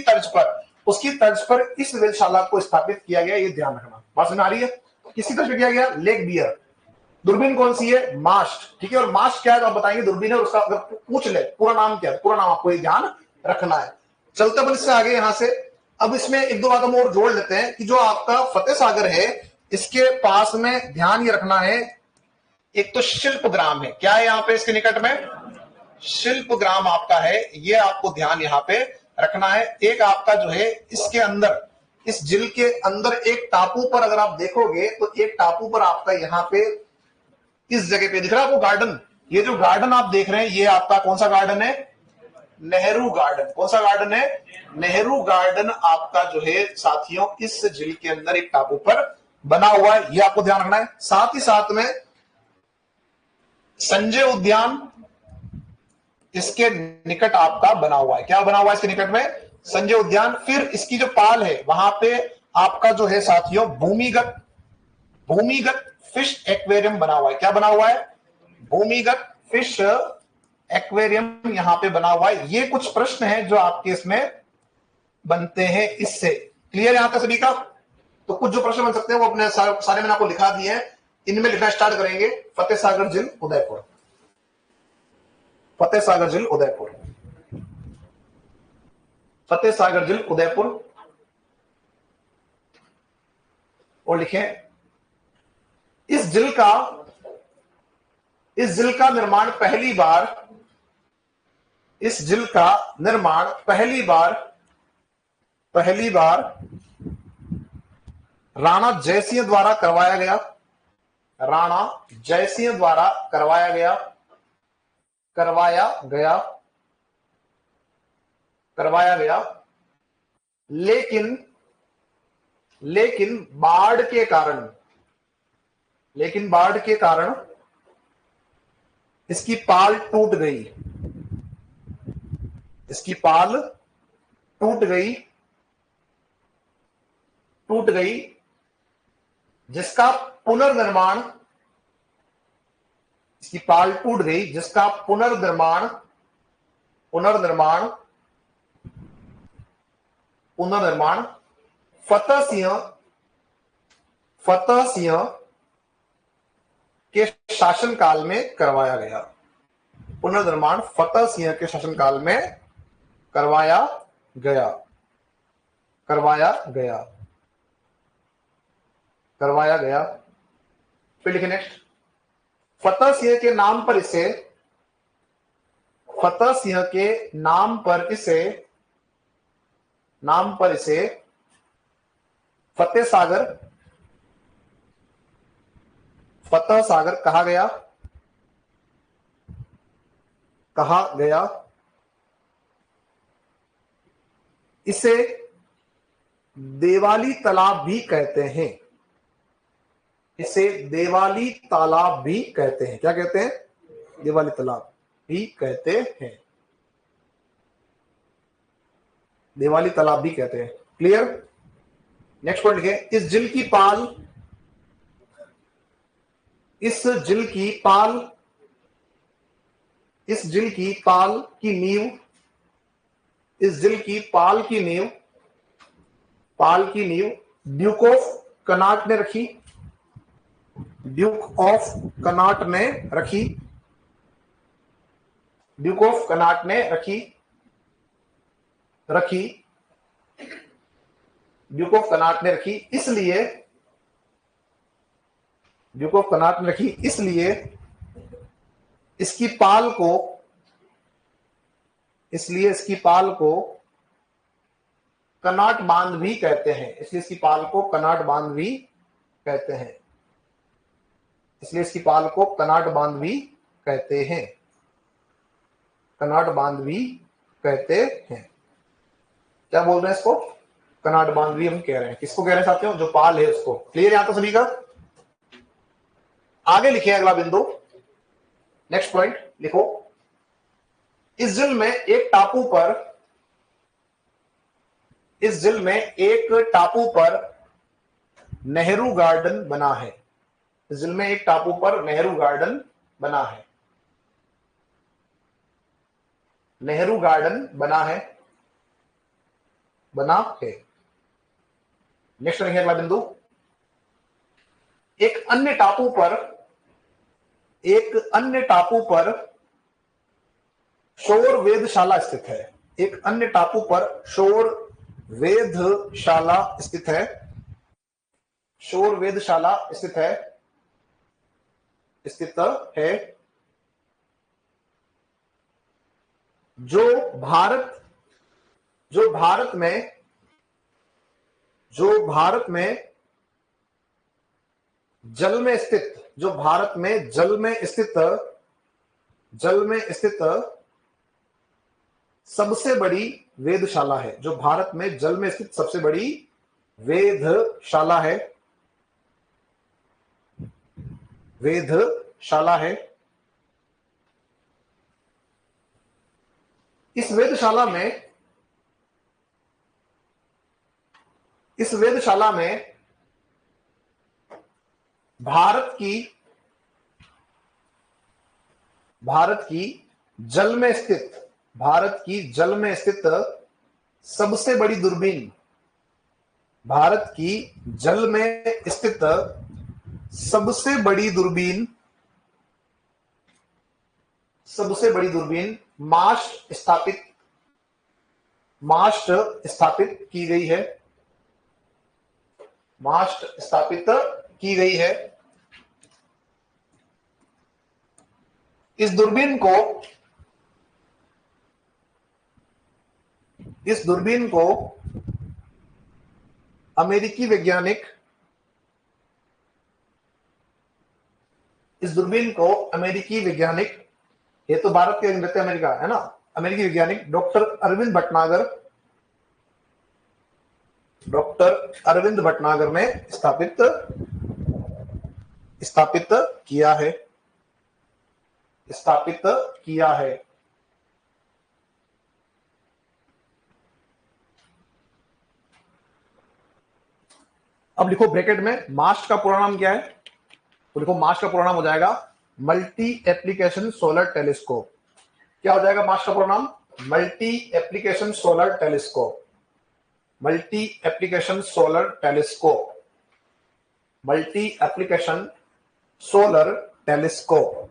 A: तर्ज पर इस वेधशाला को स्थापित किया गया। ये ध्यान रखना। बात समझ आ रही है? किसी तर्ज पे किया गया? Lake bear. दूरबीन कौन सी है? मास्ट। ठीक है, और मास्ट क्या है तो आप बताएंगे दूरबीन है, और उसका अगर पूछ ले पूरा नाम क्या है, पूरा नाम आपको ये ध्यान रखना है। चलते अपन इससे आगे यहां से। अब इसमें एक दो बात हम और जोड़ लेते हैं कि जो आपका फतेह सागर है, इसके पास में ध्यान ये रखना है एक तो शिल्प ग्राम है, क्या है यहाँ पे इसके निकट में, शिल्प ग्राम आपका है, ये आपको ध्यान यहाँ पे रखना है। एक आपका जो है इसके अंदर, इस झील के अंदर एक टापू पर अगर आप देखोगे तो एक टापू पर आपका यहाँ पे इस जगह पे दिख रहा है आपको गार्डन, ये जो गार्डन आप देख रहे हैं ये आपका कौन सा गार्डन है, नेहरू गार्डन। कौन सा गार्डन है, नेहरू गार्डन आपका जो है साथियों इस झील के अंदर एक टापू पर बना हुआ है, ये आपको ध्यान रखना है। साथ ही साथ में संजय उद्यान इसके निकट आपका बना हुआ है, क्या बना हुआ है इसके निकट में, संजय उद्यान। फिर इसकी जो पाल है वहां पे आपका जो है साथियों भूमिगत फिश एक्वेरियम बना हुआ है, क्या बना हुआ है, भूमिगत फिश एक्वेरियम यहां पे बना हुआ है। ये कुछ प्रश्न हैं जो आपके इसमें बनते हैं इससे। क्लियर यहां तक सभी का? तो कुछ जो प्रश्न बन सकते हैं वो अपने सारे मैंने आपको लिखा दिए हैं, इनमें लिखना स्टार्ट करेंगे। फतेह सागर झील उदयपुर, फतेह सागर झील उदयपुर, फतेह सागर झील उदयपुर, और लिखें इस झील का निर्माण पहली बार, इस झील का निर्माण पहली बार राणा जयसिंह द्वारा करवाया गया, राणा जयसिंह द्वारा करवाया गया, लेकिन बाढ़ के कारण इसकी पाल टूट गई, इसकी पाल टूट गई, जिसका पुनर्निर्माण, इसकी पाल टूट गई जिसका पुनर्निर्माण फतेह सिंह के शासनकाल में करवाया गया, पुनर्निर्माण फतेह सिंह के शासनकाल में करवाया गया। फिर लिखे नेक्स्ट, फतेह सिंह के नाम पर इसे फतेह सागर कहा गया। इसे देवाली तालाब भी कहते हैं, क्या कहते हैं, देवाली तालाब भी कहते हैं, क्लियर। नेक्स्ट पॉइंट लिखे, इस झील की पाल की नींव ड्यूक ऑफ कनॉट ने रखी, ड्यूक ऑफ कनॉट ने रखी, इसलिए इसकी पाल को कनॉट बांध भी कहते हैं, इसलिए इसकी पाल को कनॉट बांध भी कहते हैं। क्या बोल रहे हैं इसको, कनॉट बांध भी हम कह रहे हैं। किसको कह रहे हैं साथियों, जो पाल है उसको। क्लियर यहां तो सभी का? आगे लिखिए अगला बिंदु, नेक्स्ट पॉइंट लिखो, इस झील में एक टापू पर नेहरू गार्डन बना है, इस झील में एक टापू पर नेहरू गार्डन बना है, नेक्स्ट लिखिए अगला बिंदु, एक अन्य टापू पर शोर वेधशाला स्थित है, एक अन्य टापू पर शोर वेधशाला स्थित है, स्थित है, जो भारत में जल में स्थित, जो भारत में जल में स्थित सबसे बड़ी वेधशाला है, जो भारत में जल में स्थित सबसे बड़ी वेधशाला है, वेधशाला है। इस वेधशाला में भारत की जल में स्थित सबसे बड़ी दूरबीन, भारत की जल में स्थित सबसे बड़ी दूरबीन मास्ट स्थापित की गई है, इस दूरबीन को अमेरिकी वैज्ञानिक ये तो भारत के रहते अमेरिका है ना, अमेरिकी वैज्ञानिक डॉक्टर अरविंद भटनागर ने स्थापित किया है। अब लिखो ब्रैकेट में मास्ट का पूरा नाम क्या है, तो लिखो मास्ट का पूरा नाम हो जाएगा मल्टी एप्लीकेशन सोलर टेलीस्कोप। क्या हो जाएगा मास्ट का पूरा नाम? Multi application solar telescope, multi application solar telescope, multi application solar telescope,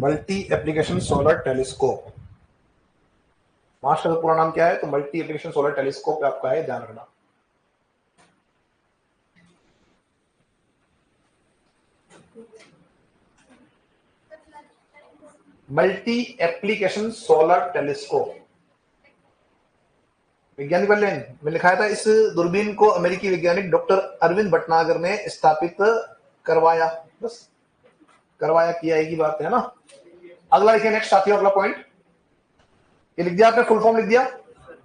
A: multi application solar telescope. MAST का पूरा नाम क्या है? तो मल्टी एप्लीकेशन सोलर टेलीस्कोप आपका है, ध्यान रखना। Multi application solar telescope. वैज्ञानिक बल्लेन में लिखाया था इस दूरबीन को अमेरिकी वैज्ञानिक डॉक्टर अरविंद भटनागर ने स्थापित करवाया, बस करवाया किया एक ही बात है ना। अगला लिखिए नेक्स्ट साथियों, अगला पॉइंट ये लिख दिया आपने, फुल फॉर्म लिख दिया।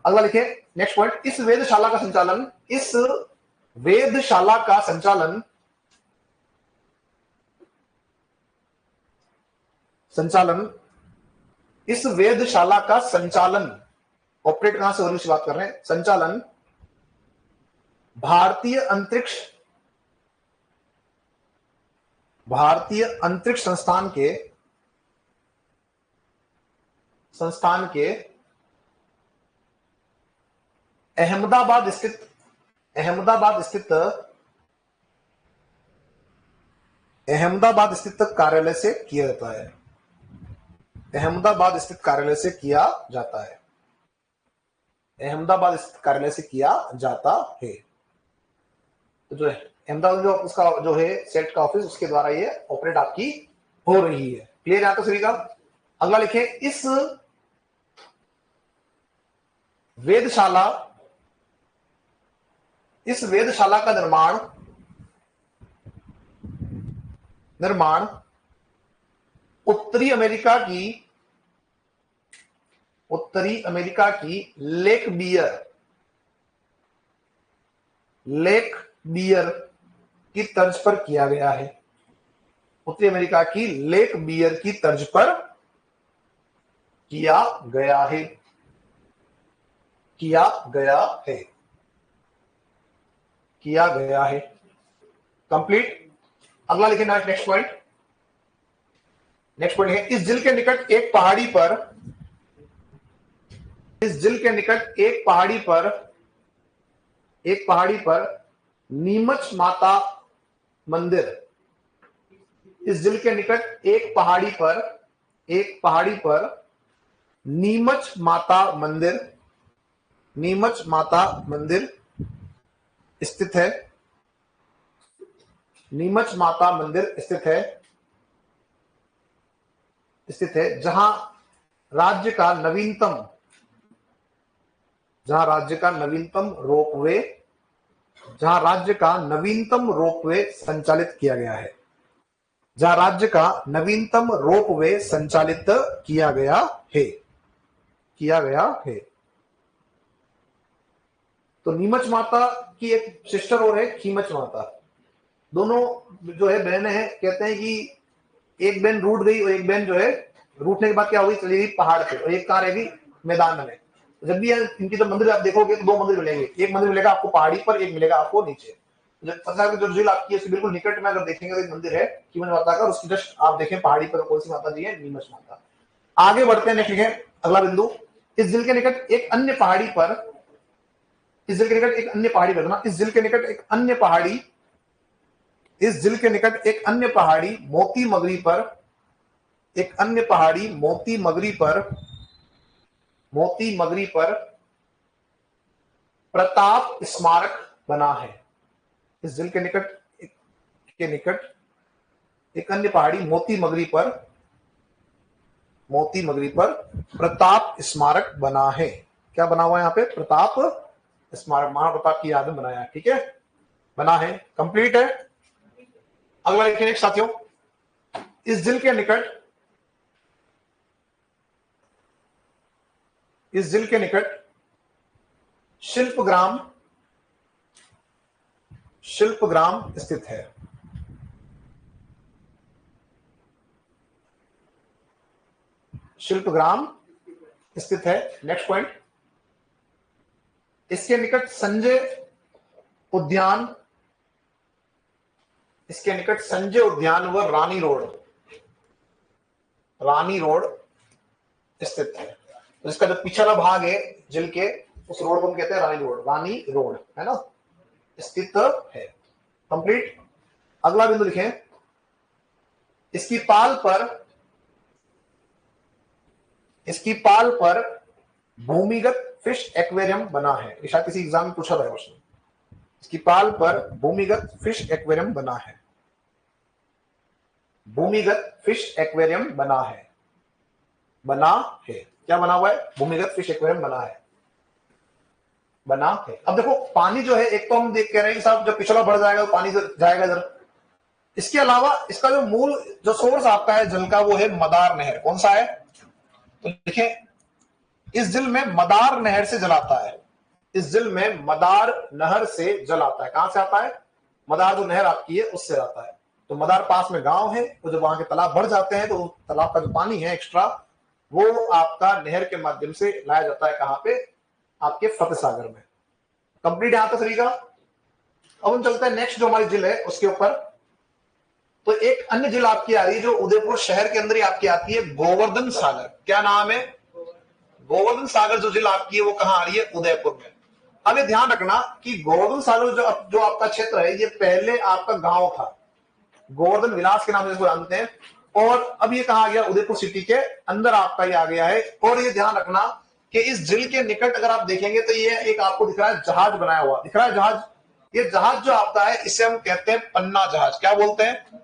A: अगला लिखिए नेक्स्ट पॉइंट, इस वेधशाला का संचालन इस वेधशाला का संचालन ऑपरेट कहां से हो रही है, बात कर रहे हैं। संचालन भारतीय अंतरिक्ष संस्थान के अहमदाबाद स्थित कार्यालय से किया जाता है, अहमदाबाद स्थित कार्यालय से किया जाता है, अहमदाबाद स्थित कार्यालय से किया जाता है। तो जो है अहमदाबाद जो उसका जो है सेट का ऑफिस, उसके द्वारा ये ऑपरेट आपकी हो रही है। क्लियर है तो सभी का। अगला लिखें, इस वेधशाला का निर्माण उत्तरी अमेरिका की लेक बियर की तर्ज पर किया गया है, उत्तरी अमेरिका की लेक बियर की तर्ज पर किया गया है। कंप्लीट। अगला लिखे नेक्स्ट पॉइंट है, इस झील के निकट एक पहाड़ी पर नीमच माता मंदिर, इस झील के निकट एक पहाड़ी पर नीमच माता मंदिर स्थित है, नीमच माता मंदिर स्थित है जहां राज्य का नवीनतम रोपवे संचालित किया गया है। जहां राज्य का नवीनतम रोपवे संचालित किया गया है। तो नीमच माता की एक सिस्टर और है खीमच माता। दोनों जो है बहनें हैं। कहते हैं कि एक बहन रूठ गई और एक बहन जो है रूठने के बाद क्या हुई, चली गई पहाड़ पे, और एक कहां रहेगी, मैदान में। जब भी इनकी तो मंदिर आप देखोगे तो दो मंदिर मिलेंगे, एक मंदिर मिलेगा आपको पहाड़ी पर, एक मिलेगा आपको नीचे। जो झील आपकी है बिल्कुल निकट में अगर देखेंगे तो एक मंदिर है कीमत माता का, उसकी जस्ट आप देखें पहाड़ी पर कौन सी माता जी है, नीमच माता। आगे बढ़ते हैं, नेक्स्ट है अगला बिंदु। इस झील के निकट एक अन्य पहाड़ी पर इस झील के निकट एक अन्य पहाड़ी मोती मगरी पर प्रताप स्मारक बना है। इस झील के निकट एक अन्य पहाड़ी मोती मगरी पर प्रताप स्मारक बना है। क्या बना हुआ है यहाँ पे, प्रताप स्मारक, महाप्रताप की याद में बनाया है। ठीक है, बना है, कंप्लीट है। अगला लिखिए साथियों, इस झील के निकट शिल्पग्राम स्थित है। शिल्पग्राम स्थित है। नेक्स्ट पॉइंट, इसके निकट संजय उद्यान व रानी रोड स्थित है। तो इसका जो पिछला भाग है झील के, उस रोड को हम कहते हैं रानी रोड है ना, स्थित है। कंप्लीट। अगला बिंदु लिखें, इसकी पाल पर भूमिगत फिश एक्वेरियम बना है। ये शायद किसी एग्जाम में पूछा था क्वेश्चन। इसकी पाल पर भूमिगत फिश एक्वेरियम बना है। क्या बना हुआ है, भूमिगत फिश एक्वेरियम बना है। अब देखो पानी जो है, एक तो हम देख कह रहे हैं कि साहब जब पिछड़ा बढ़ जाएगा तो पानी जाएगा इधर। इसके अलावा इसका जो सोर्स आपका है जल का, वो है मदार नहर। कौन सा है, तो देखें, इस झील में मदार नहर से जल आता है। कहां से आता है, मदार जो नहर आपकी है उससे आता है। तो मदार पास में गांव है, तो जब वहां के तालाब भर जाते हैं तो तालाब का जो पानी है एक्स्ट्रा, वो आपका नहर के माध्यम से लाया जाता है। कहां पे, आपके फतेह सागर में। कंप्लीट यहां तक सभी का। अब हम चलते हैं नेक्स्ट जो हमारी झील है उसके ऊपर। तो एक अन्य झील आपकी आ रही है जो उदयपुर शहर के अंदर ही आपकी आती है, गोवर्धन सागर। क्या नाम है, गोवर्धन सागर जो झील आपकी है वो कहां आ रही है, उदयपुर में। अब ये ध्यान रखना कि गोवर्धन सागर जो आपका क्षेत्र है, ये पहले आपका गांव था, गोवर्धन विलास के नाम से इसको जानते हैं। और अब ये कहा गया, उदयपुर सिटी के अंदर आपका ये आ गया है। और ये ध्यान रखना कि इस झील के निकट अगर आप देखेंगे तो ये एक आपको दिख रहा है जहाज बनाया हुआ, दिख रहा है जहाज। ये जहाज जो आपका है इसे हम कहते हैं पन्ना जहाज। क्या बोलते हैं,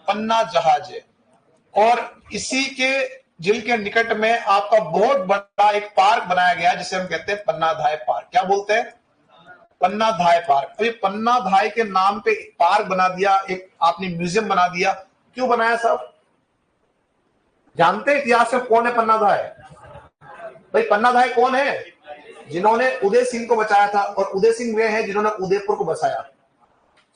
A: पन्ना जहाज है। और इसी के झील के निकट में आपका बहुत बड़ा एक पार्क बनाया गया है जिसे हम कहते हैं पन्नाधाय पार्क। क्या बोलते हैं, पन्नाधाय पार्क। अभी पन्नाधाय के नाम पे पार्क बना दिया, एक आपने म्यूजियम बना दिया, क्यों बनाया साहब, जानते हैं इतिहास में कौन है पन्नाधाय? भाई पन्नाधाय कौन है, जिन्होंने उदय सिंह को बचाया था, और उदय सिंह वे हैं जिन्होंने उदयपुर को बसाया।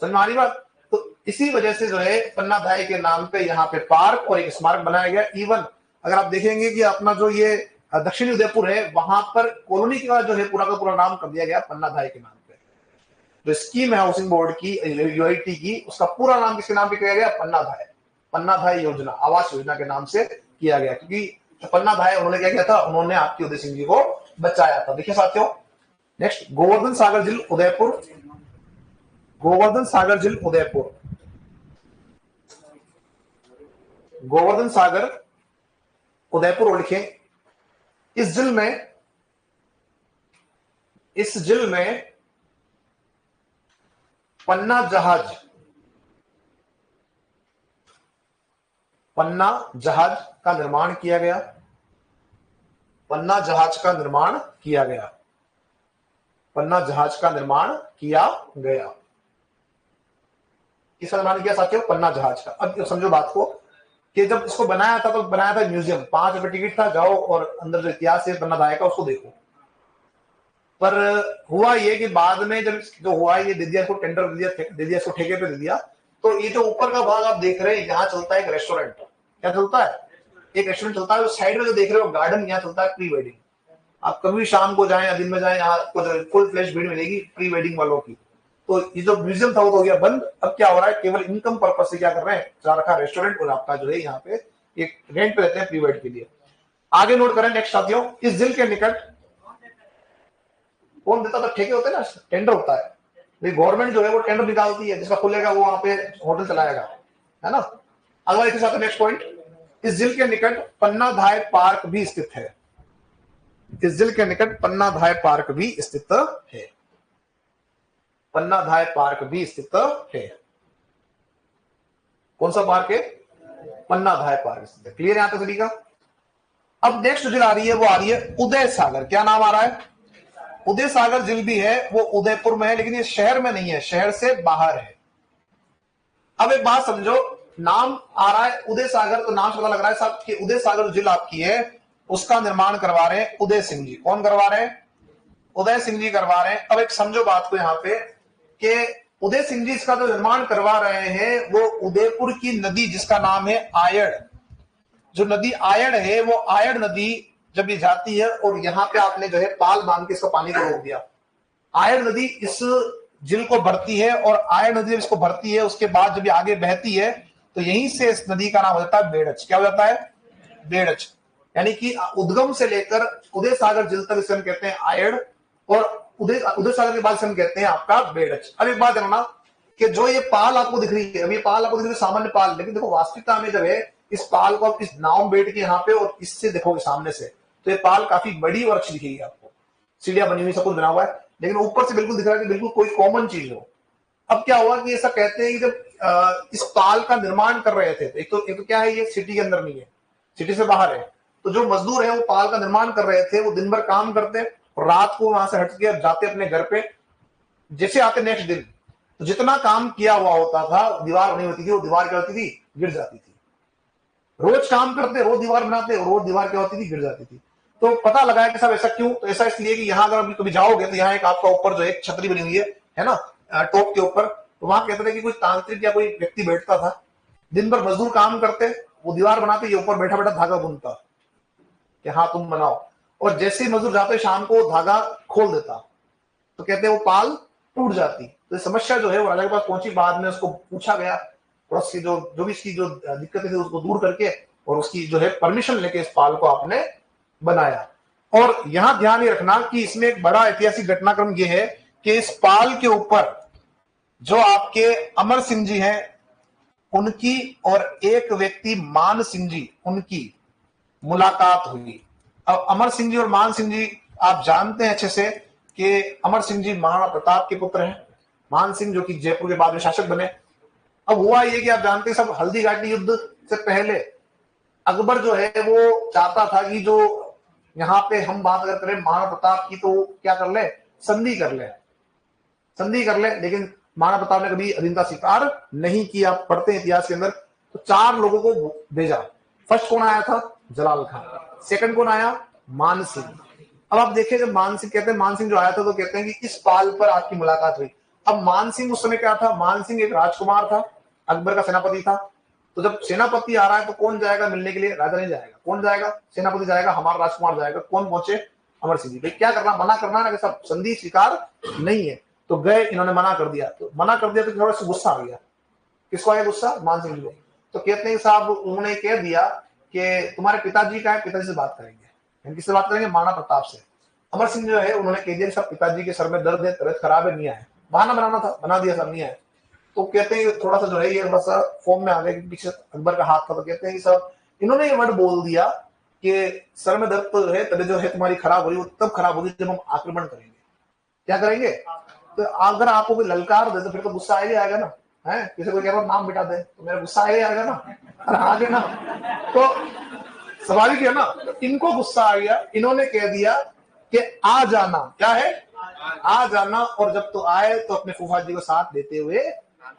A: समझ में आ रही बात। तो इसी वजह से जो है पन्नाधाय के नाम पे यहाँ पे पार्क और एक स्मारक बनाया गया। इवन अगर आप देखेंगे कि अपना जो ये दक्षिणी उदयपुर है, वहां पर कॉलोनी का जो है पूरा का पूरा नाम कर दिया गया पन्नाधाय के नाम पे। जो स्कीम है हाउसिंग बोर्ड की, यूआईटी की, उसका पूरा नाम किसके नाम पे किया गया, पन्नाधाय योजना, आवास योजना के नाम से किया गया। क्योंकि पन्नाधाय उन्होंने क्या किया था, उन्होंने आपकी उदय सिंह जी को बचाया था। देखिए साथियों, नेक्स्ट गोवर्धन सागर झील उदयपुर। गोवर्धन सागर झील उदयपुर, गोवर्धन सागर उदयपुर। और लिखें, इस झील में पन्ना जहाज पन्ना जहाज का निर्माण किया गया। पन्ना जहाज का निर्माण किया गया। पन्ना जहाज का निर्माण किया गया। किसका निर्माण किया साथियों? पन्ना जहाज का। अब समझो बात को कि जब इसको बनाया था तो बनाया था म्यूजियम, 5 रुपए टिकट था, जाओ और अंदर जो इतिहास है पन्ना धाय का उसको देखो। पर हुआ ये कि बाद में जब जो हुआ ये दे दिया, इसको टेंडर दे दिया, इसको ठेके पे दे दिया, तो ये जो ऊपर का भाग आप देख रहे हैं, यहाँ चलता है एक रेस्टोरेंट। क्या चलता है? एक रेस्टोरेंट चलता है। साइड में जो देख रहे हो गार्डन, यहाँ चलता है प्री वेडिंग। आप कभी शाम को जाएं या दिन में जाएं, यहाँ आपको फुल फ्लैश भीड़ मिलेगी प्री वेडिंग वालों की। तो ये जो म्यूजियम था वो हो गया बंद। अब क्या हो रहा है, केवल इनकम पर्पज से क्या कर रहे हैं, चला रखा रेस्टोरेंट और आपका जो है यहाँ पे एक रेंट पे रहते हैं प्री वेड के लिए। आगे नोट करें नेक्स्ट साथियों, इस झील के निकट कौन देता था? ठेके होते हैं ना, टेंडर होता है। गवर्नमेंट जो है वो टेंडर निकालती है, जिसका खुलेगा वो वहां पे होटल चलाएगा, है ना। अगला इसके साथ नेक्स्ट पॉइंट, इस झील के निकट पन्ना धाय पार्क भी स्थित है। इस झील के निकट पन्ना धाय पार्क भी स्थित है। पन्ना धाय पार्क भी स्थित है। कौन सा पार्क है? पन्ना धाय पार्क स्थित है। क्लियर यहां तक सभी का? अब नेक्स्ट झील आ रही है, वो आ रही है उदय सागर। क्या नाम आ रहा है? उदय सागर झील भी है, वो उदयपुर में है, लेकिन ये शहर में नहीं है, शहर से बाहर है। अब एक बात समझो, नाम आ रहा है उदय सागर, तो नाम से पता लग रहा है साहब कि उदय सागर झील आपकी है, उसका निर्माण करवा रहे हैं उदय सिंह जी। कौन करवा रहे हैं? उदय सिंह जी करवा रहे हैं। अब एक समझो बात को यहाँ पे कि उदय सिंह जी इसका जो निर्माण करवा रहे हैं, वो उदयपुर की नदी जिसका नाम है आयड़, जो नदी आयड़ है, वो आयड़ नदी जब ये जाती है और यहाँ पे आपने जो है पाल बांध के इसका पानी को रोक दिया, आयड़ नदी इस झील को भरती है, और आयड़ नदी जब इसको भरती है उसके बाद जब ये आगे बहती है तो यहीं से इस नदी का नाम हो जाता है बेड़च। क्या हो जाता है? बेड़च। यानी कि उद्गम से लेकर उदय सागर झील तक इसे हम कहते हैं आयड़, और उदय सागर के बाद से हम कहते हैं आपका बेड़च। अब एक बात जानना कि जो ये पाल आपको दिख रही है, अब ये पाल आपको दिख रही है सामान्य पाल, लेकिन देखो वास्तविकता में जब है इस पाल को आप इस नाव में बैठ के यहाँ पे और इससे देखोगे सामने से, तो ये पाल काफी बड़ी और अच्छी दिखेगी आपको। सीढ़ियां बनी हुई, सब कुछ बना हुआ है, लेकिन ऊपर से बिल्कुल दिख रहा है कि बिल्कुल कोई कॉमन चीज हो। अब क्या हुआ कि ऐसा कहते हैं कि जब इस पाल का निर्माण कर रहे थे, एक तो क्या है, ये सिटी के अंदर नहीं है, सिटी से बाहर है, तो जो मजदूर है वो पाल का निर्माण कर रहे थे, वो दिन भर काम करते और रात को वहां से हट के जाते अपने घर पे। जैसे आते नेक्स्ट दिन, तो जितना काम किया हुआ होता था, दीवार बनी होती थी, वो दीवार क्या होती थी? गिर जाती थी। रोज काम करते, रोज दीवार बनाते, रोज दीवार क्या होती थी? गिर जाती थी। तो पता लगा कि साहब ऐसा क्यों? तो ऐसा इसलिए कि यहाँ अगर अभी कभी जाओगे तो यहाँ एक आपका ऊपर जो एक छतरी बनी हुई है ना, टॉप के ऊपर, तो वहां कहते थे कि कोई तांत्रिक या कोई व्यक्ति बैठता था, दिन भर मजदूर काम करते, वो दीवार बनाते, ये ऊपर बैठा बैठा धागा बुनता कि हाँ तुम बनाओ, और जैसे ही मजदूर जाते शाम को धागा खोल देता, तो कहते वो पाल टूट जाती। तो समस्या जो है वो राजा के पास पहुंची, बाद में उसको पूछा गया और उसकी जो भी इसकी जो दिक्कतें थी उसको दूर करके और उसकी जो है परमिशन लेके इस पाल को आपने बनाया। और यहां ध्यान ये रखना कि इसमें एक बड़ा ऐतिहासिक घटनाक्रम ये है कि इस पाल के ऊपर जो आपके अमर सिंह जी हैं उनकी और एक व्यक्ति मान सिंह जी, उनकी मुलाकात हुई। अब अमर सिंह जी और मान सिंह जी आप जानते हैं अच्छे से कि अमर सिंह जी महाराणा प्रताप के पुत्र हैं, मान सिंह जो कि जयपुर के बाद में शासक बने। अब हुआ ये कि आप जानते हैं सब, हल्दी घाटी युद्ध से पहले अकबर जो है वो चाहता था कि जो यहाँ पे हम बात अगर करें महाराणा प्रताप की, तो क्या कर ले? संधि कर ले, संधि कर ले, लेकिन महाराणा प्रताप ने कभी अधीनता स्वीकार नहीं किया। पढ़ते हैं इतिहास के अंदर, तो 4 लोगों को भेजा। फर्स्ट कौन आया था? जलाल खान। सेकंड कौन आया? मान सिंह। अब आप देखिए, जब मान सिंह कहते हैं, मान सिंह जो आया था तो कहते हैं कि इस पाल पर आपकी मुलाकात हुई। अब मान सिंह उस समय क्या था? मान सिंह एक राजकुमार था, अकबर का सेनापति था। तो जब सेनापति आ रहा है तो कौन जाएगा मिलने के लिए? राजा नहीं जाएगा। कौन जाएगा? सेनापति जाएगा, हमारा राजकुमार जाएगा। कौन पहुंचे? अमर सिंह जी। भाई क्या करना, मना करना ना कि सब संधि स्वीकार नहीं है, तो गए, इन्होंने मना कर दिया। तो मना कर दिया तो थोड़ा सा गुस्सा आ गया। किसको आया गुस्सा? मान सिंह जी को। तो कहते हैं साहब, उन्होंने कह दिया कि तुम्हारे पिताजी का है, पिताजी से बात करेंगे। किससे बात करेंगे? महाराणा प्रताप से। अमर सिंह जो है उन्होंने कह दिया सब पिताजी के सर में दर्द है, तबियत खराब है, नहीं आए। बहाना बनाना था, बना दिया, सब नहीं आए। तो कहते हैं थोड़ा सा जो है ये बस फॉर्म में आ गया, पीछे अकबर का हाथ था। तो कहते हैं कि सब इन्होंने ये वर्ड बोल दिया कि सर में दर्द तो है, तबियत जो है तुम्हारी खराब हो रही है, वो तब खराब होगी जब हम आक्रमण करेंगे। क्या करेंगे? तो अगर आपको कोई ललकार दे तो फिर तो गुस्सा आएगा ना, है? किसी को कह रहा नाम मिटा दे तो मेरा गुस्सा आएगा ना। अरे आगे ना, तो स्वाभाविक है ना, तो इनको गुस्सा आ गया, इन्होंने कह दिया कि आ जाना, क्या है, आ जाना, और जब तो आए तो अपने फूफा जी को साथ देते हुए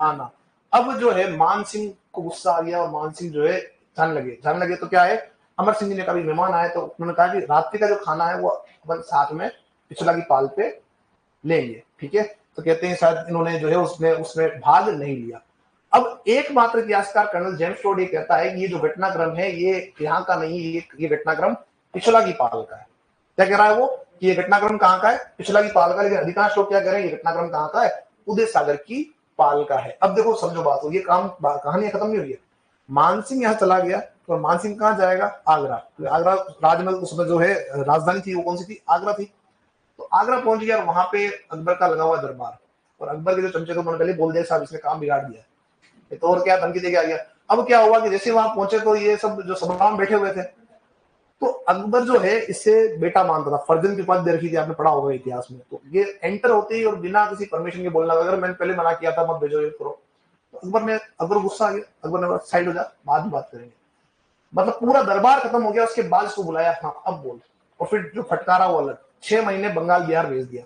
A: आना। अब जो है मान सिंह को गुस्सा आ गया और मान सिंह जो है जाने लगे तो क्या है, अमर सिंह जी ने कभी मेहमान आए तो उन्होंने कहा कि रात्रि का जो खाना है वो अपन साथ में पिछला की पाल पे लेंगे, ठीक है। तो कहते हैं शायद इन्होंने जो है उसमें उसमें भाग नहीं लिया। अब एकमात्र इतिहासकार कर्नल जेम्स टोड ये कहता है कि ये जो घटनाक्रम है ये यहाँ का नहीं, ये घटनाक्रम पिछला की पाल का है। क्या कह रहा है वो कि ये घटनाक्रम कहाँ का है, पिछला की पाल का। लेकिन अधिकांश लोग क्या कह रहे हैं, ये घटनाक्रम कहाँ का है, उदय सागर की पाल का है। अब देखो समझो बात हो, ये काम कहानी खत्म नहीं हुई है। मानसिंह यहाँ चला गया तो मानसिंह कहाँ जाएगा, आगरा। तो आगरा राजमहल उसमें जो है राजधानी थी वो कौन सी थी, आगरा थी। तो आगरा पहुंच गया और वहां पे अकबर का लगा हुआ दरबार, और अकबर के जो चमचे को उन्होंने पहले बोल दिया साहब इसने काम बिगाड़ दिया, तो और क्या धमकी देके आ गया। अब क्या हुआ कि जैसे वहां पहुंचे तो ये सब जो सभा में बैठे हुए थे, तो अकबर जो है इससे बेटा मानता था, फर्जन की उपाधि दे रखी थी, आपने पढ़ा होगा इतिहास में। तो ये एंटर होते ही और बिना किसी परमिशन के बोलना, अगर मैंने पहले मना किया था मत भेजो ये करो, तो अकबर गुस्सा आ गया, अकबर ने साइड हो जा, बाद में बात करेंगे। मतलब पूरा दरबार खत्म हो गया, उसके बाद इसको बुलाया, हाँ अब बोल। और फिर जो फटकारा वो अलग, 6 महीने बंगाल बिहार भेज दिया।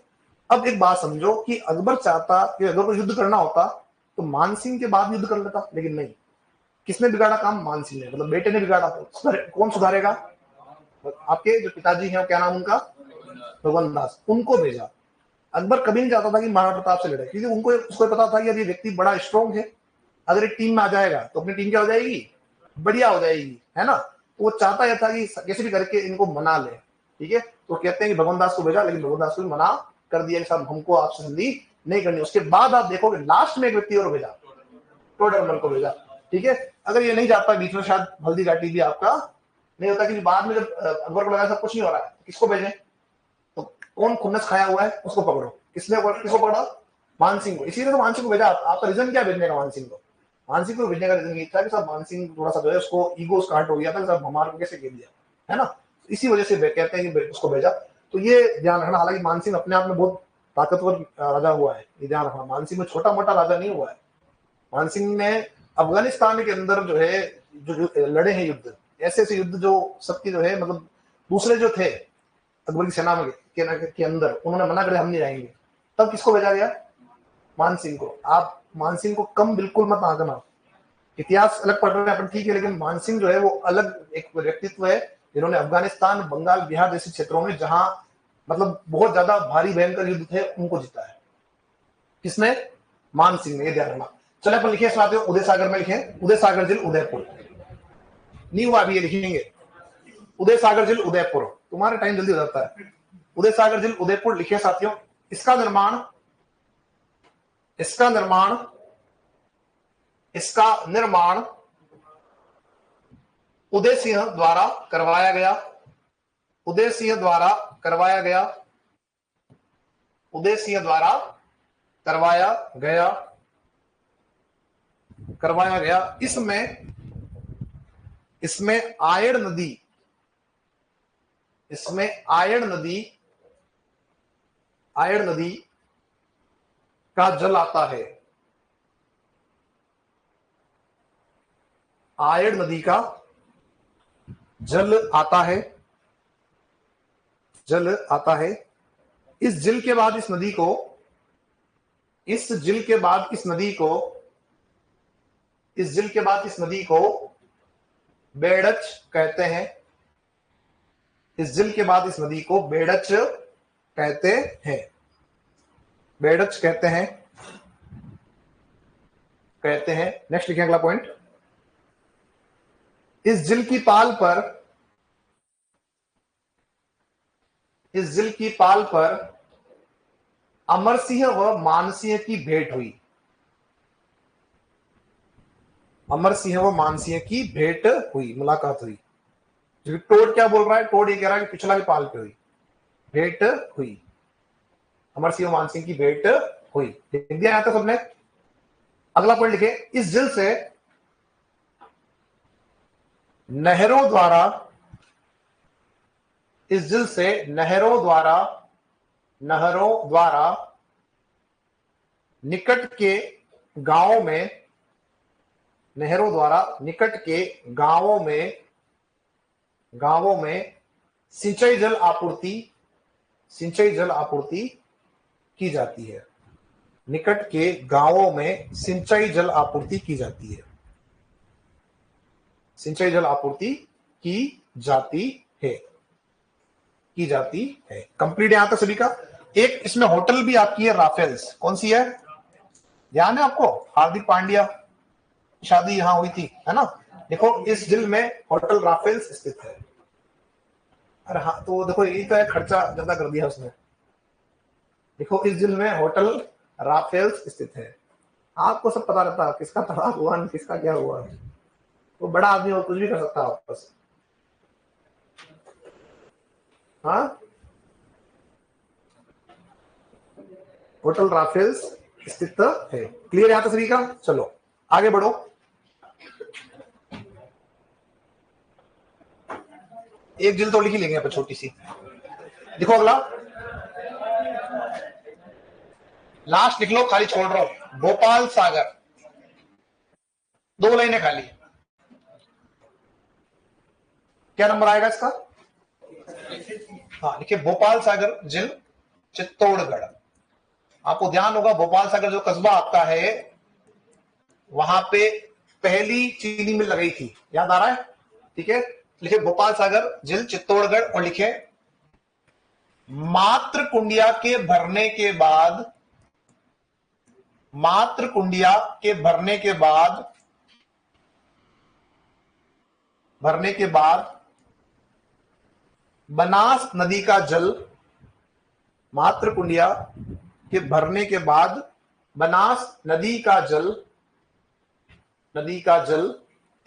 A: अब एक बात समझो कि अकबर चाहता कि अगर को युद्ध करना होता तो मानसिंह के बाद युद्ध कर लेता, लेकिन नहीं। किसने बिगाड़ा काम, मानसिंह ने, मतलब बेटे ने बिगाड़ा। कौन सुधारेगा, आपके जो पिताजी हैं, क्या नाम उनका, भगवान दास, उनको भेजा। अकबर कभी नहीं चाहता था कि महाराणा प्रताप से लड़े, क्योंकि उनको उसको पता था कि ये व्यक्ति बड़ा स्ट्रॉन्ग है, अगर एक टीम में आ जाएगा तो अपनी टीम क्या हो जाएगी, बढ़िया हो जाएगी, है ना। तो वो चाहता यह था कि कैसे भी करके इनको मना ले, ठीक है। तो कहते हैं कि भगवान दास को भेजा, लेकिन भगवान दास को भी मना कर दिया कि साहब हमको आपसे संधि नहीं करनी। उसके बाद आप देखोगे लास्ट में एक व्यक्ति और भेजा, टोडरमल को भेजा, ठीक है। अगर ये नहीं जाता बीच में शायद हल्दी घाटी भी आपका नहीं होता, क्योंकि बाद में जब अकबर को लगा सब कुछ नहीं हो रहा है, किसको भेजे, तो कौन खुन्नस खाया हुआ है उसको पकड़ो। किसको पकड़ा, मानसिंह को। इसीलिए तो मानसिंह को भेजा। आपका रीजन क्या भेजने का मानसिंह को, मानसिंह को भेजने का रीजन ये था कि साहब मानसिंह थोड़ा सा जो है उसको ईगो स्टार्ट हो गया था, साहब हमारे को कैसे कह दिया, है ना। इसी वजह से कहते हैं कि उसको भेजा। तो ये ध्यान रखना, हालांकि मानसिंह अपने आप में बहुत ताकतवर राजा हुआ है, ये ध्यान रखना। मानसिंह में छोटा मोटा राजा नहीं हुआ है। मानसिंह ने अफगानिस्तान के अंदर जो है जो लड़े हैं युद्ध, ऐसे ऐसे युद्ध जो सबकी जो है मतलब दूसरे जो थे अकबर की सेना में के अंदर, उन्होंने मना कर हम नहीं जाएंगे। तब किसको भेजा गया, मानसिंह को। आप मानसिंह को कम बिल्कुल मत आंकना। इतिहास अलग पढ़ रहे हैं अपन, ठीक है, लेकिन मानसिंह जो है वो अलग एक व्यक्तित्व है, जिन्होंने अफगानिस्तान, बंगाल, बिहार जैसे क्षेत्रों में जहां मतलब बहुत ज्यादा भारी भयंकर युद्ध थे उनको जीता है। किसने, मानसिंह ने, ये ध्यान रखना। चले अपन लिखे सुनाते हो, उदय सागर में लिखे, उदय सागर जिल उदयपुर, नहीं हुआ अभी, ये लिखेंगे उदय सागर जिल उदयपुर, तुम्हारा टाइम जल्दी हो जाता है। उदय सागर जिल उदयपुर लिखे साथियों। इसका निर्माण इसका निर्माण इसका निर्माण उदय सिंह द्वारा करवाया गया, उदय सिंह द्वारा करवाया गया, उदय सिंह द्वारा करवाया गया, करवाया गया। इसमें आयड़ नदी, इसमें आयड़ नदी, आयड़ नदी का जल आता है, आयड़ नदी का जल आता है, जल आता है। इस जिल के बाद इस नदी को, इस जिल के बाद इस नदी को, इस जिल के बाद इस नदी को बेड़च कहते हैं, इस जिल के बाद इस नदी को बेड़च कहते हैं, बेड़च कहते हैं, कहते हैं। नेक्स्ट लिखें अगला पॉइंट। इस जिल की पाल पर, इस जिल की पाल पर अमरसिंह व मानसिंह की भेंट हुई, अमरसिंह व मानसिंह की भेंट हुई, मुलाकात हुई। टोड क्या बोल रहा है, टोड ये कह रहा है कि पिछला की पाल पे हुई, भेंट हुई, अमरसिंह मानसिंह की भेंट हुई। लिख दिया यहाँ तक सबने। अगला पॉइंट लिखे, इस जिल से नहरों द्वारा, इस जिल से नहरों द्वारा, नहरों द्वारा निकट के गांवों में, नहरों द्वारा निकट के गांवों में सिंचाई जल आपूर्ति की जाती है। निकट के गांवों में सिंचाई जल आपूर्ति की जाती है। सिंचाई जल आपूर्ति की जाती है। कंप्लीट यहां तक सभी का। एक इसमें होटल भी आपकी है राफेल्स, कौन सी है, ध्यान है आपको, हार्दिक पांड्या शादी यहां हुई थी, है ना। देखो इस जिले में होटल राफेल्स स्थित है। अरे हाँ, तो देखो ये तो है, खर्चा ज्यादा कर दिया उसने। देखो इस जिले में होटल राफेल्स स्थित है। आपको सब पता रहता है किसका तलाक हुआ, किसका क्या हुआ। वो बड़ा आदमी और कुछ भी कर सकता है वापस। हाँ, होटल राफेल्स स्थित है। क्लियर यहां तक सभी का। चलो आगे बढ़ो। एक जिल तो लिखी लेंगे अपन छोटी सी। देखो अगला लास्ट लिख लो, खाली छोड़ रहा हूं, भोपाल सागर, 2 लाइनें खाली। क्या नंबर आएगा इसका। हाँ देखिए, भोपाल सागर जिल चित्तौड़गढ़। आपको ध्यान होगा भोपाल सागर जो कस्बा आपका है, वहां पे पहली चीनी मिल लगाई थी, याद आ रहा है। ठीक है, लिखे भोपाल सागर जिल चित्तौड़गढ़ और लिखे मात्र कुंडिया के भरने के बाद, मात्र कुंडिया के भरने के बाद बनास नदी का जल, मात्र कुंडिया के भरने के बाद बनास नदी का जल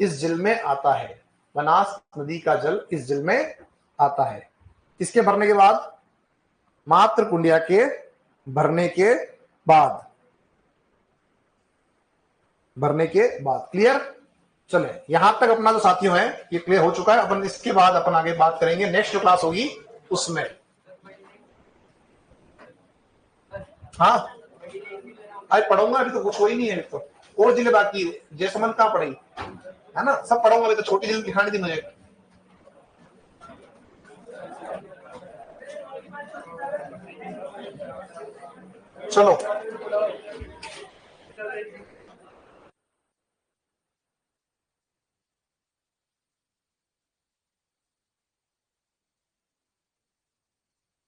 A: इस जिल में आता है। बनास नदी का जल इस जिल में आता है। किसके भरने के बाद, मात्र कुंडिया के भरने के बाद, क्लियर। चले यहां तक अपना जो साथियों है ये क्लियर हो चुका है। अपन इसके बाद अपन आगे बात करेंगे, नेक्स्ट जो क्लास होगी उसमें। हाँ आज पढ़ूंगा, अभी तो कुछ हो ही नहीं है। अभी तो और जिले बाकी, जयसमंद कहाँ पढ़ेगी, है ना, सब पढ़ूंगा। अभी तो छोटी जिले दिखानी थी मुझे। चलो